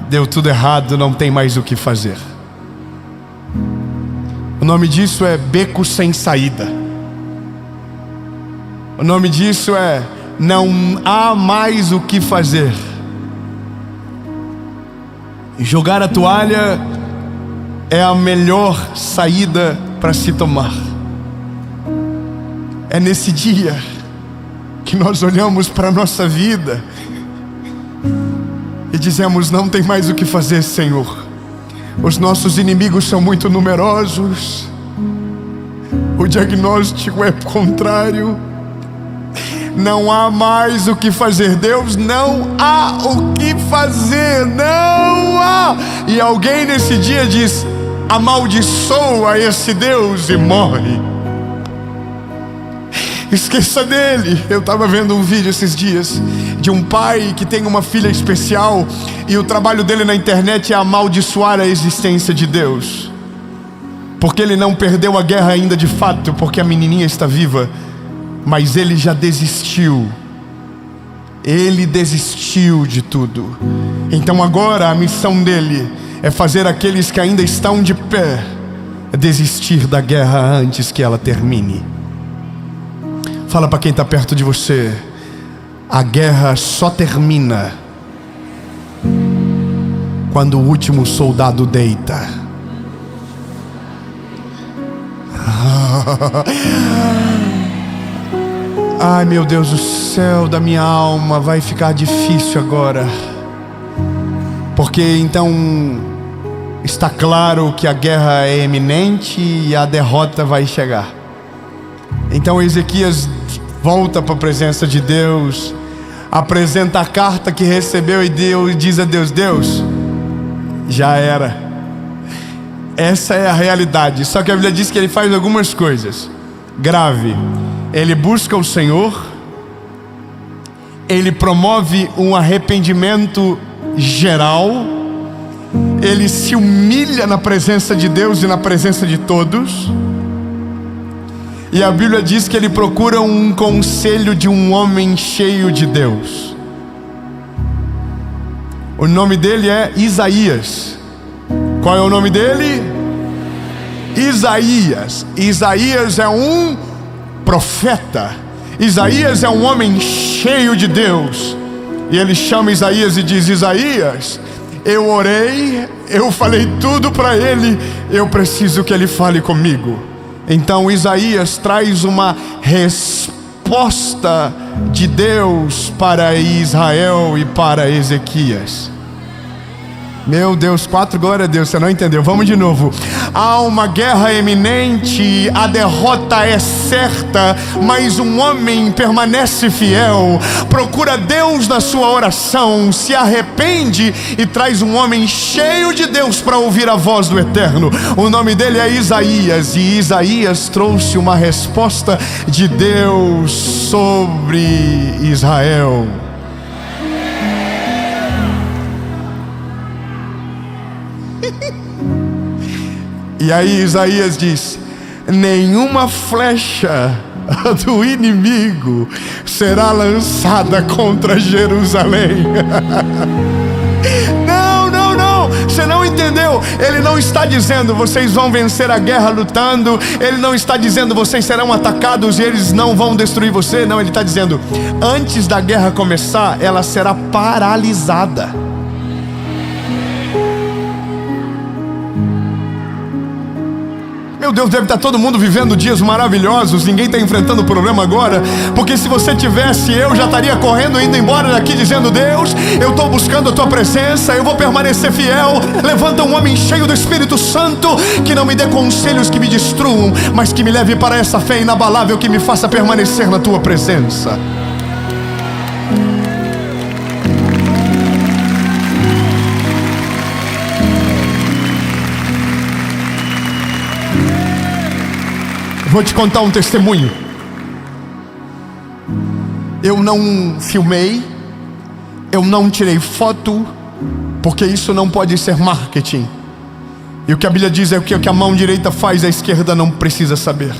deu tudo errado, não tem mais o que fazer. O nome disso é beco sem saída. O nome disso é: não há mais o que fazer. Jogar a toalha é a melhor saída para se tomar. É nesse dia que nós olhamos para a nossa vida e dizemos: não tem mais o que fazer, Senhor. Os nossos inimigos são muito numerosos, o diagnóstico é contrário, não há mais o que fazer. Deus, não há o que fazer, não há. E alguém nesse dia diz: amaldiçoa esse Deus e morre. Esqueça dele. Eu estava vendo um vídeo esses dias de um pai que tem uma filha especial, e o trabalho dele na internet é amaldiçoar a existência de Deus, porque ele não perdeu a guerra ainda de fato, porque a menininha está viva, mas ele já desistiu. Ele desistiu de tudo. Então agora a missão dele é fazer aqueles que ainda estão de pé desistir da guerra antes que ela termine. Fala para quem está perto de você: a guerra só termina quando o último soldado deita. Ai, meu Deus do céu, da minha alma, vai ficar difícil agora, porque então está claro que a guerra é iminente e a derrota vai chegar. Então Ezequias volta para a presença de Deus, apresenta a carta que recebeu e diz a Deus: Deus, já era. Essa é a realidade. Só que a Bíblia diz que ele faz algumas coisas grave. Ele busca o Senhor, ele promove um arrependimento geral, ele se humilha na presença de Deus e na presença de todos. E a Bíblia diz que ele procura um conselho de um homem cheio de Deus. O nome dele é Isaías. Qual é o nome dele? Isaías. Isaías é um profeta. Isaías é um homem cheio de Deus. E ele chama Isaías e diz: Isaías, eu orei, eu falei tudo para ele, eu preciso que ele fale comigo. Então Isaías traz uma resposta de Deus para Israel e para Ezequias. Meu Deus, 4 glória a Deus, você não entendeu, vamos de novo. Há uma guerra eminente, a derrota é certa, mas um homem permanece fiel, procura Deus na sua oração, se arrepende e traz um homem cheio de Deus para ouvir a voz do Eterno. O nome dele é Isaías, e Isaías trouxe uma resposta de Deus sobre Israel. E aí Isaías diz: nenhuma flecha do inimigo será lançada contra Jerusalém. Não, você não entendeu. Ele não está dizendo vocês vão vencer a guerra lutando. Ele não está dizendo vocês serão atacados e eles não vão destruir você. Não, ele está dizendo: antes da guerra começar, ela será paralisada. Meu Deus, deve estar todo mundo vivendo dias maravilhosos, ninguém está enfrentando problema agora, porque se você tivesse, eu já estaria correndo, indo embora daqui dizendo: Deus, eu estou buscando a Tua presença, eu vou permanecer fiel. Levanta um homem cheio do Espírito Santo, que não me dê conselhos que me destruam, mas que me leve para essa fé inabalável, que me faça permanecer na Tua presença. Vou te contar um testemunho. Eu não filmei, eu não tirei foto, porque isso não pode ser marketing. E o que a Bíblia diz é que o que a mão direita faz, a esquerda não precisa saber.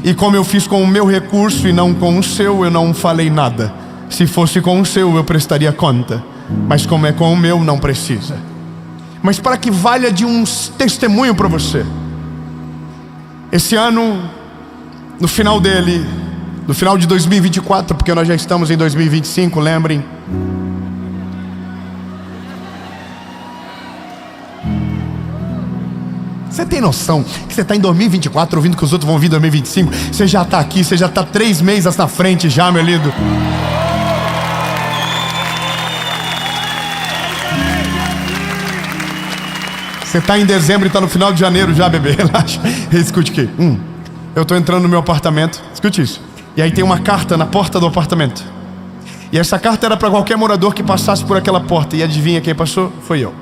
E como eu fiz com o meu recurso e não com o seu, eu não falei nada. Se fosse com o seu, eu prestaria conta, mas como é com o meu, não precisa. Mas para que valha de um testemunho para você, esse ano, no final dele, no final de 2024, porque nós já estamos em 2025, lembrem. Você tem noção que você está em 2024 ouvindo que os outros vão vir em 2025? Você já está aqui, você já está 3 meses na frente já, meu lindo. Você está em dezembro e está no final de janeiro já, bebê. Relaxa. Escute aqui. Eu estou entrando no meu apartamento. Escute isso. E aí tem uma carta na porta do apartamento. E essa carta era para qualquer morador que passasse por aquela porta. E adivinha quem passou? Foi eu.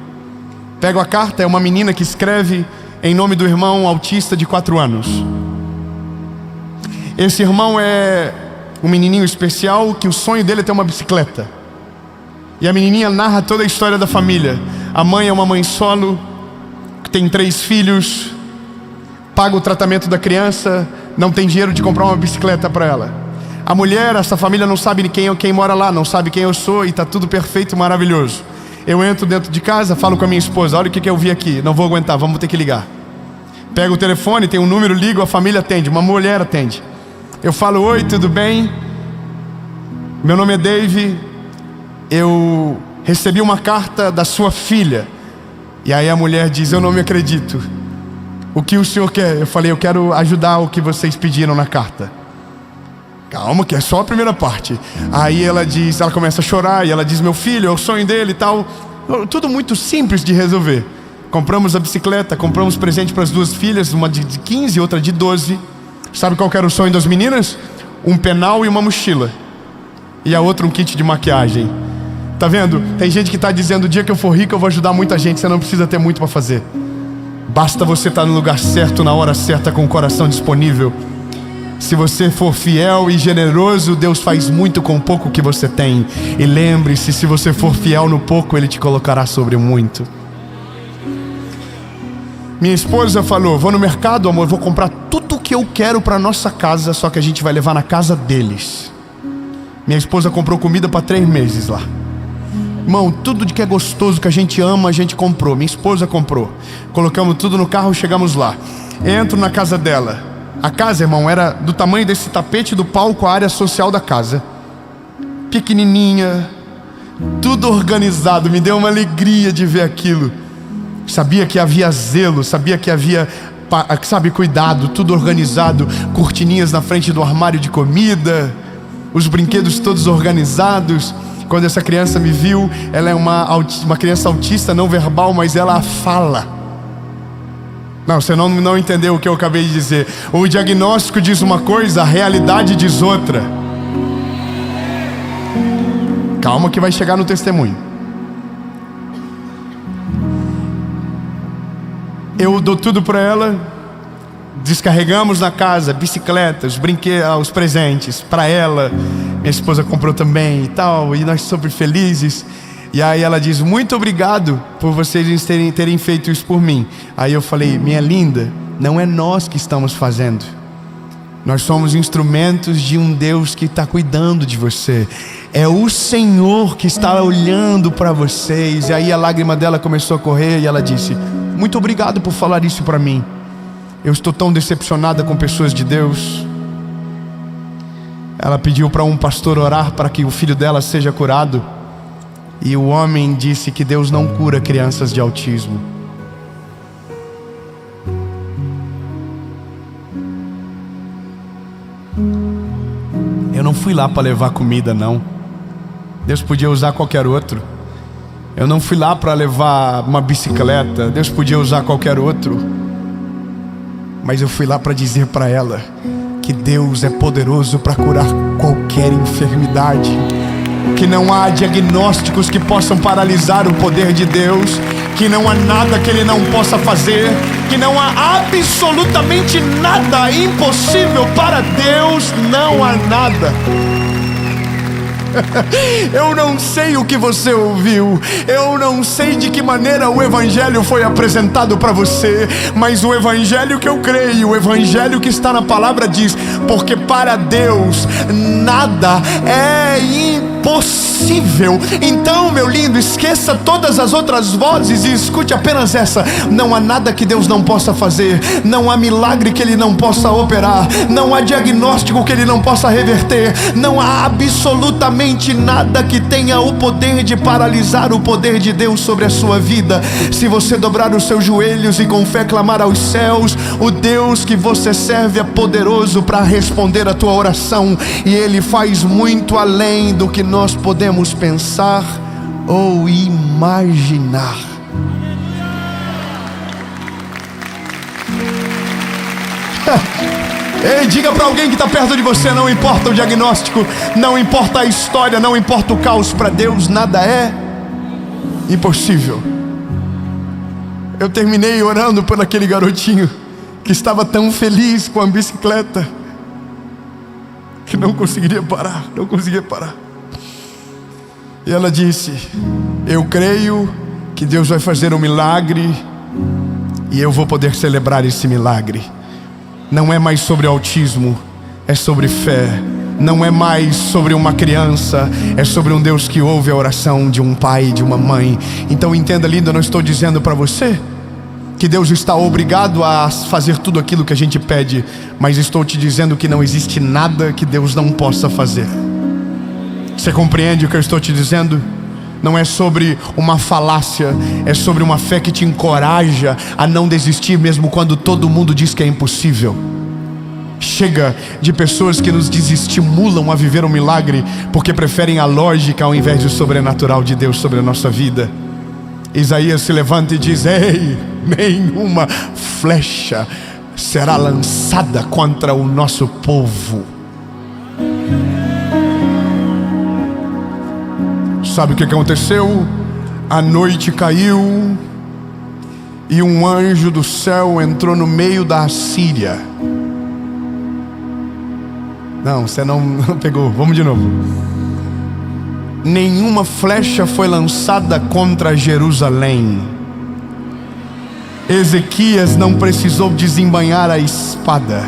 Pego a carta, é uma menina que escreve em nome do irmão autista de 4 anos. Esse irmão é um menininho especial que o sonho dele é ter uma bicicleta. E a menininha narra toda a história da família. A mãe é uma mãe solo, que tem 3 filhos, paga o tratamento da criança, não tem dinheiro de comprar uma bicicleta para ela. A mulher, essa família não sabe quem mora lá, não sabe quem eu sou, e está tudo perfeito e maravilhoso. Eu entro dentro de casa, falo com a minha esposa: olha o que eu vi aqui, não vou aguentar, vamos ter que ligar. Pego o telefone, tem um número, ligo, a família atende, uma mulher atende. Eu falo: oi, tudo bem? Meu nome é Dave, eu recebi uma carta da sua filha. E aí a mulher diz: eu não me acredito. O que o senhor quer? Eu falei: eu quero ajudar o que vocês pediram na carta. Calma, que é só a primeira parte. Aí ela começa a chorar e ela diz: meu filho, é o sonho dele e tal. Tudo muito simples de resolver. Compramos a bicicleta, compramos presente para as 2 filhas, uma de 15 e outra de 12. Sabe qual que era o sonho das meninas? Um penal e uma mochila. E a outra um kit de maquiagem. Tá vendo? Tem gente que está dizendo: o dia que eu for rico eu vou ajudar muita gente. Você não precisa ter muito para fazer. Basta você estar no lugar certo, na hora certa, com o coração disponível. Se você for fiel e generoso, Deus faz muito com o pouco que você tem. E lembre-se, se você for fiel no pouco, Ele te colocará sobre muito. Minha esposa falou: vou no mercado, amor, vou comprar tudo o que eu quero para nossa casa, só que a gente vai levar na casa deles. Minha esposa comprou comida para 3 meses lá. Irmão, tudo de que é gostoso, que a gente ama, a gente comprou. Minha esposa comprou. Colocamos tudo no carro, chegamos lá. Entro na casa dela. A casa, irmão, era do tamanho desse tapete do palco, a área social da casa. Pequenininha, tudo organizado. Me deu uma alegria de ver aquilo. Sabia que havia zelo, sabia que havia, cuidado, tudo organizado. Cortininhas na frente do armário de comida, os brinquedos todos organizados. Quando essa criança me viu, ela é uma criança autista, não verbal, mas ela fala. Não, você não entendeu o que eu acabei de dizer. O diagnóstico diz uma coisa, a realidade diz outra. Calma que vai chegar no testemunho. Eu dou tudo para ela. Descarregamos na casa, bicicletas, brinquedos, os presentes para ela. Minha esposa comprou também e tal. E nós super felizes. E aí ela diz: muito obrigado por vocês terem feito isso por mim. Aí eu falei: minha linda, não é nós que estamos fazendo. Nós somos instrumentos de um Deus que está cuidando de você. É o Senhor que está olhando para vocês. E aí a lágrima dela começou a correr e ela disse: muito obrigado por falar isso para mim. Eu estou tão decepcionada com pessoas de Deus. Ela pediu para um pastor orar para que o filho dela seja curado. E o homem disse que Deus não cura crianças de autismo. Eu não fui lá para levar comida, não. Deus podia usar qualquer outro. Eu não fui lá para levar uma bicicleta. Deus podia usar qualquer outro. Mas eu fui lá para dizer para ela que Deus é poderoso para curar qualquer enfermidade. Que não há diagnósticos que possam paralisar o poder de Deus, que não há nada que Ele não possa fazer, que não há absolutamente nada impossível para Deus, não há nada. Eu não sei o que você ouviu, eu não sei de que maneira o Evangelho foi apresentado para você, mas o Evangelho que eu creio, o Evangelho que está na palavra diz: porque para Deus nada é impossível. possível. Então, meu lindo, esqueça todas as outras vozes e escute apenas essa: não há nada que Deus não possa fazer, não há milagre que Ele não possa operar, não há diagnóstico que Ele não possa reverter, não há absolutamente nada que tenha o poder de paralisar o poder de Deus sobre a sua vida. Se você dobrar os seus joelhos e com fé clamar aos céus, o Deus que você serve é poderoso para responder a tua oração, e Ele faz muito além do que nós podemos pensar ou imaginar. Ei, diga para alguém que está perto de você: não importa o diagnóstico, não importa a história, não importa o caos, para Deus nada é impossível. Eu terminei orando por aquele garotinho que estava tão feliz com a bicicleta que não conseguia parar. E ela disse: eu creio que Deus vai fazer um milagre e eu vou poder celebrar esse milagre. Não é mais sobre autismo, é sobre fé. Não é mais sobre uma criança, é sobre um Deus que ouve a oração de um pai e de uma mãe. Então entenda, lindo, eu não estou dizendo para você que Deus está obrigado a fazer tudo aquilo que a gente pede, mas estou te dizendo que não existe nada que Deus não possa fazer. Você compreende o que eu estou te dizendo? Não é sobre uma falácia, é sobre uma fé que te encoraja a não desistir mesmo quando todo mundo diz que é impossível. Chega de pessoas que nos desestimulam a viver um milagre porque preferem a lógica ao invés do sobrenatural de Deus sobre a nossa vida. Isaías se levanta e diz: ei, nenhuma flecha será lançada contra o nosso povo. Sabe o que aconteceu? A noite caiu e um anjo do céu entrou no meio da Assíria. Não, você não pegou. Vamos de novo. Nenhuma flecha foi lançada contra Jerusalém. Ezequias não precisou desembainhar a espada.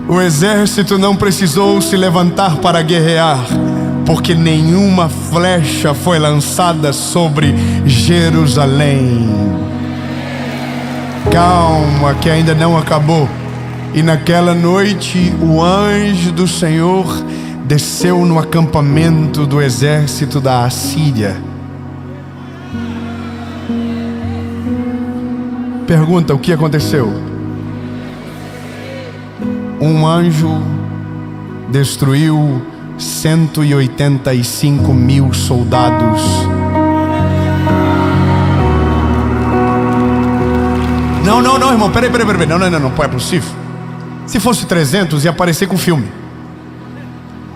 O exército não precisou se levantar para guerrear, porque nenhuma flecha foi lançada sobre Jerusalém. Calma, que ainda não acabou. E naquela noite o anjo do Senhor desceu no acampamento do exército da Assíria. Pergunta: o que aconteceu? Um anjo destruiu 185 mil soldados. Não, irmão, peraí, não é possível. Se fosse 300, ia aparecer com filme.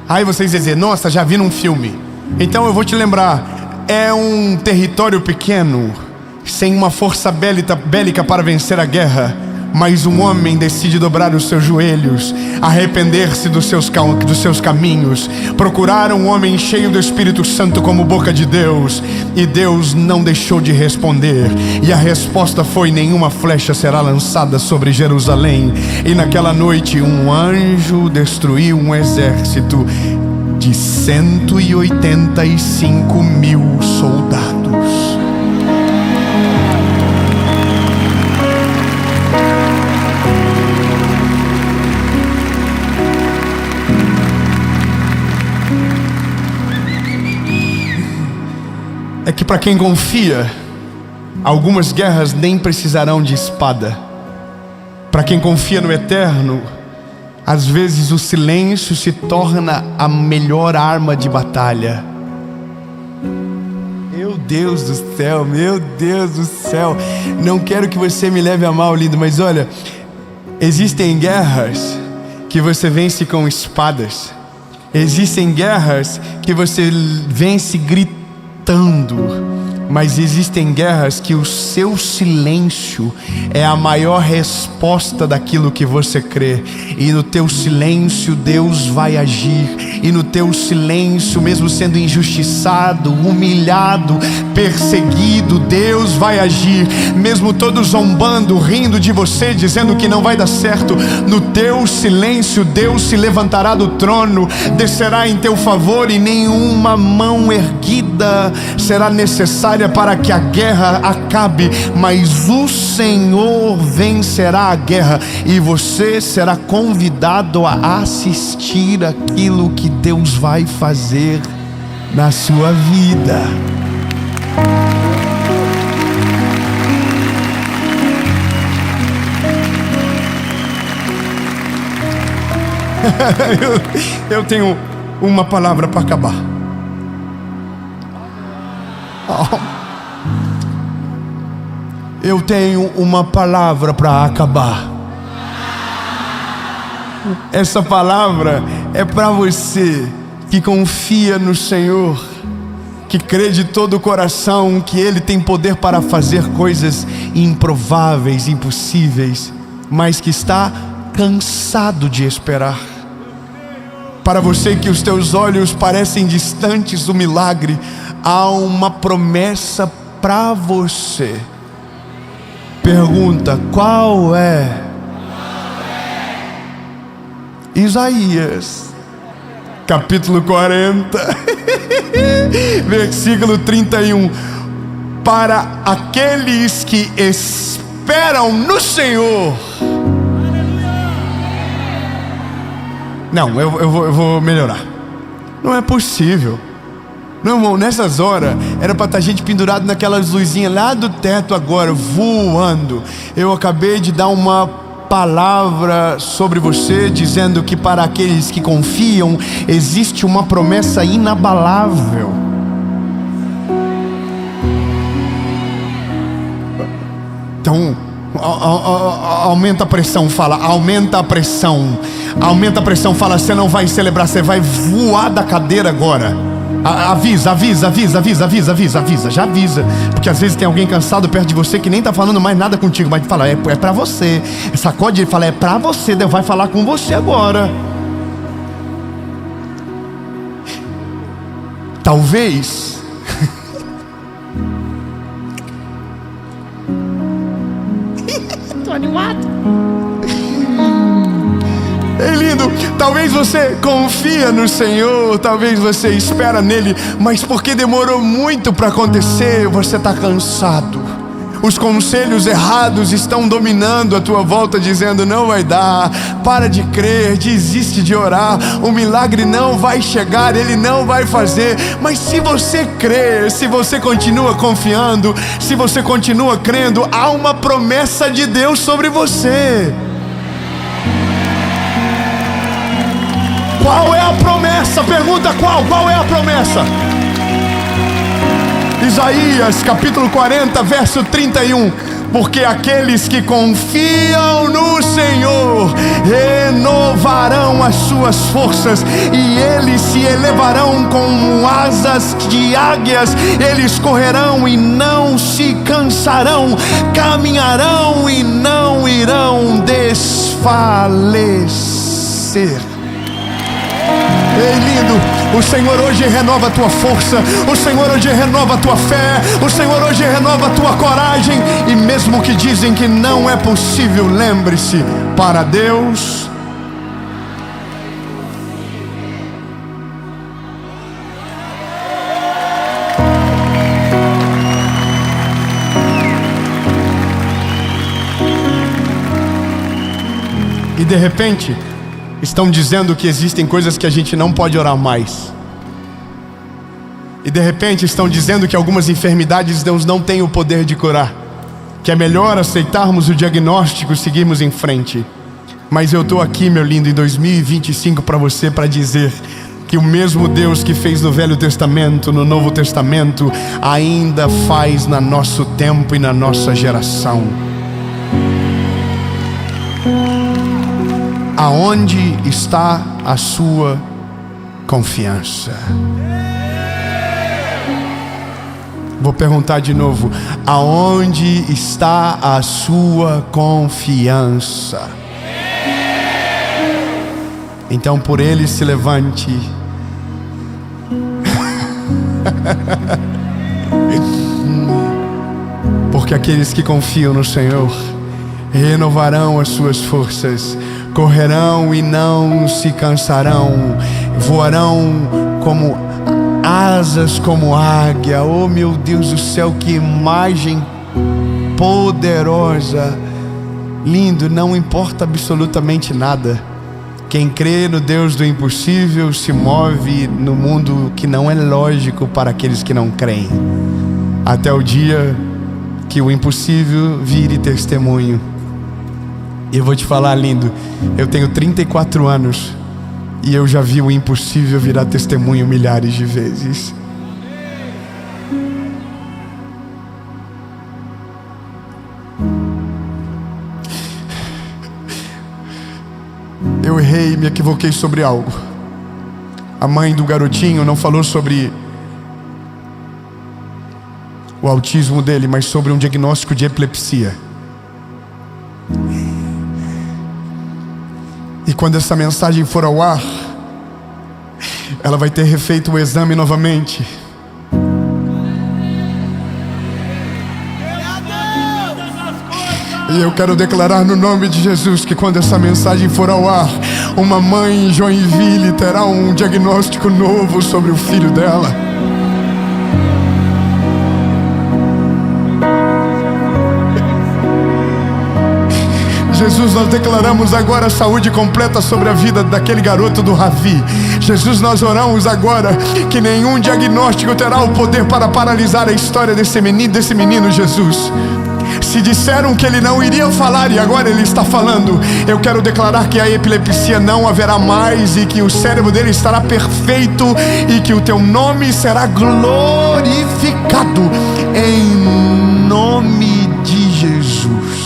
Aí vocês iam dizer: nossa, já vi num filme. Então eu vou te lembrar: é um território pequeno, sem uma força bélica para vencer a guerra, mas um homem decide dobrar os seus joelhos, arrepender-se dos seus caminhos, procurar um homem cheio do Espírito Santo como boca de Deus. E Deus não deixou de responder, e a resposta foi: nenhuma flecha será lançada sobre Jerusalém. E naquela noite um anjo destruiu um exército de 185 mil soldados. É que para quem confia, algumas guerras nem precisarão de espada. Para quem confia no eterno, às vezes o silêncio se torna a melhor arma de batalha. Meu Deus do céu. Não quero que você me leve a mal, lindo, mas olha, existem guerras que você vence com espadas. Existem guerras que você vence gritando. Mas existem guerras que o seu silêncio é a maior resposta daquilo que você crê. E no teu silêncio Deus vai agir. E no teu silêncio, mesmo sendo injustiçado, humilhado, perseguido, Deus vai agir. Mesmo todos zombando, rindo de você, dizendo que não vai dar certo, no teu silêncio Deus se levantará do trono, descerá em teu favor, e nenhuma mão erguida será necessária para que a guerra acabe, mas o Senhor vencerá a guerra, e você será convidado a assistir aquilo que Deus vai fazer na sua vida. eu tenho uma palavra para acabar. Eu tenho uma palavra para acabar. Essa palavra é para você que confia no Senhor, que crê de todo o coração que Ele tem poder para fazer coisas improváveis, impossíveis, mas que está cansado de esperar. Para você que os teus olhos parecem distantes do milagre, há uma promessa para você. Pergunta: qual é? Isaías, capítulo 40, versículo 31. Para aqueles que esperam no Senhor. Não, eu vou melhorar. Não é possível. Meu irmão, nessas horas era para estar gente pendurado naquelas luzinhas lá do teto agora, voando. Eu acabei de dar uma palavra sobre você, dizendo que para aqueles que confiam existe uma promessa inabalável. Então, aumenta a pressão, fala, aumenta a pressão. Aumenta a pressão, fala, você não vai celebrar, você vai voar da cadeira agora. Avisa, já avisa. Porque às vezes tem alguém cansado perto de você que nem tá falando mais nada contigo, mas fala, é pra você. Sacode ele, fala, é pra você, Deus vai falar com você agora. Talvez tô animado. É lindo. Talvez você confia no Senhor, talvez você espera nele, mas porque demorou muito para acontecer, você está cansado. Os conselhos errados estão dominando a tua volta, dizendo não vai dar, para de crer, desiste de orar, o milagre não vai chegar, ele não vai fazer. Mas se você crê, se você continua confiando, se você continua crendo, há uma promessa de Deus sobre você. Qual é a promessa? Pergunta qual é a promessa? Isaías capítulo 40, verso 31. Porque aqueles que confiam no Senhor renovarão as suas forças, e eles se elevarão como asas de águias. Eles correrão e não se cansarão, caminharão e não irão desfalecer. Ei, lindo, o Senhor hoje renova a tua força, o Senhor hoje renova a tua fé, o Senhor hoje renova a tua coragem. E mesmo que dizem que não é possível, lembre-se, para Deus e de repente estão dizendo que existem coisas que a gente não pode orar mais. E de repente estão dizendo que algumas enfermidades Deus não tem o poder de curar, que é melhor aceitarmos o diagnóstico e seguirmos em frente. Mas eu estou aqui, meu lindo, em 2025 para você, para dizer que o mesmo Deus que fez no Velho Testamento, no Novo Testamento, ainda faz no nosso tempo e na nossa geração. Aonde está a sua confiança? Vou perguntar de novo: aonde está a sua confiança? Então por ele se levante. Porque aqueles que confiam no Senhor renovarão as suas forças, correrão e não se cansarão, voarão como asas como águia. Oh meu Deus do céu, que imagem poderosa! Lindo, não importa absolutamente nada. Quem crê no Deus do impossível se move no mundo que não é lógico para aqueles que não creem, até o dia que o impossível vire testemunho. E eu vou te falar, lindo, eu tenho 34 anos e eu já vi o impossível virar testemunho milhares de vezes. Eu errei, me equivoquei sobre algo. A mãe do garotinho não falou sobre o autismo dele, mas sobre um diagnóstico de epilepsia. E quando essa mensagem for ao ar, ela vai ter refeito o exame novamente. E eu quero declarar no nome de Jesus que quando essa mensagem for ao ar, uma mãe em Joinville terá um diagnóstico novo sobre o filho dela. Jesus, nós declaramos agora a saúde completa sobre a vida daquele garoto do Ravi. Jesus, nós oramos agora que nenhum diagnóstico terá o poder para paralisar a história desse menino, Jesus. Se disseram que ele não iria falar e agora ele está falando, eu quero declarar que a epilepsia não haverá mais e que o cérebro dele estará perfeito e que o teu nome será glorificado em nome de Jesus.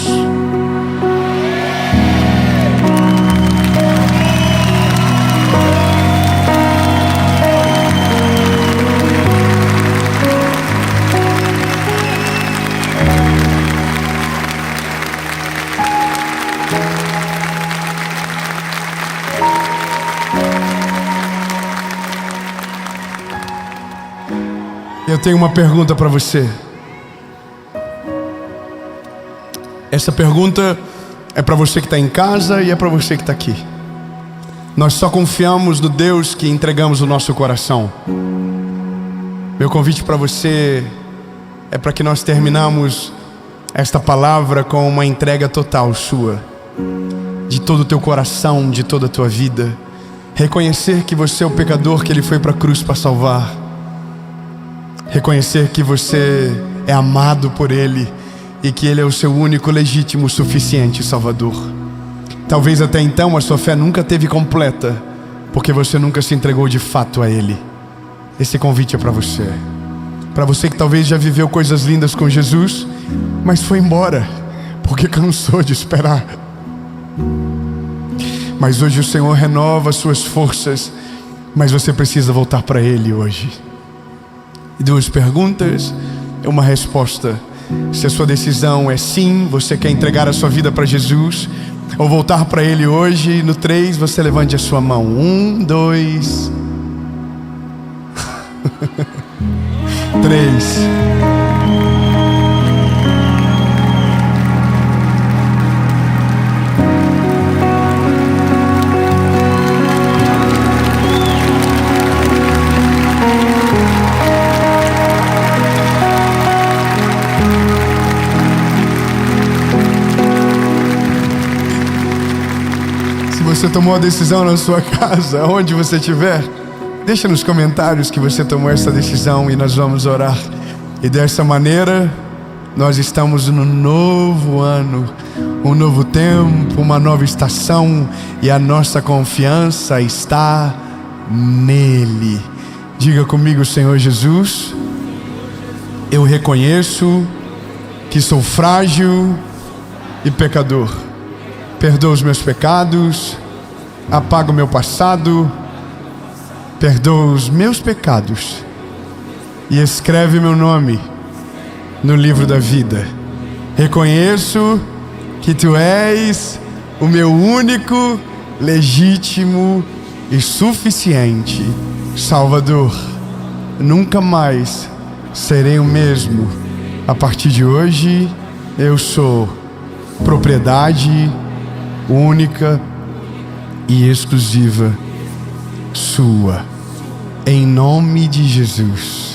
Eu tenho uma pergunta para você. Essa pergunta é para você que está em casa e é para você que está aqui. Nós só confiamos no Deus que entregamos o nosso coração. Meu convite para você é para que nós terminamos esta palavra com uma entrega total sua, de todo o teu coração, de toda a tua vida. Reconhecer que você é o pecador que Ele foi para a cruz para salvar. Reconhecer que você é amado por Ele e que Ele é o seu único, legítimo, suficiente Salvador. Talvez até então a sua fé nunca teve completa, porque você nunca se entregou de fato a Ele. Esse convite é para você. Para você que talvez já viveu coisas lindas com Jesus, mas foi embora, porque cansou de esperar. Mas hoje o Senhor renova suas forças, mas você precisa voltar para Ele hoje. Duas perguntas, uma resposta. Se a sua decisão é sim, você quer entregar a sua vida para Jesus, ou voltar para Ele hoje, no 3 você levante a sua mão. 1, 2 3. Você tomou a decisão na sua casa, onde você estiver, deixa nos comentários que você tomou essa decisão e nós vamos orar. E dessa maneira, nós estamos no novo ano, um novo tempo, uma nova estação, e a nossa confiança está nele. Diga comigo: Senhor Jesus, eu reconheço que sou frágil e pecador. Perdoa os meus pecados, apaga o meu passado, perdoa os meus pecados e escreve meu nome no livro da vida. Reconheço que Tu és o meu único, legítimo e suficiente Salvador. Nunca mais serei o mesmo. A partir de hoje, eu sou propriedade única e exclusiva Sua. Em nome de Jesus.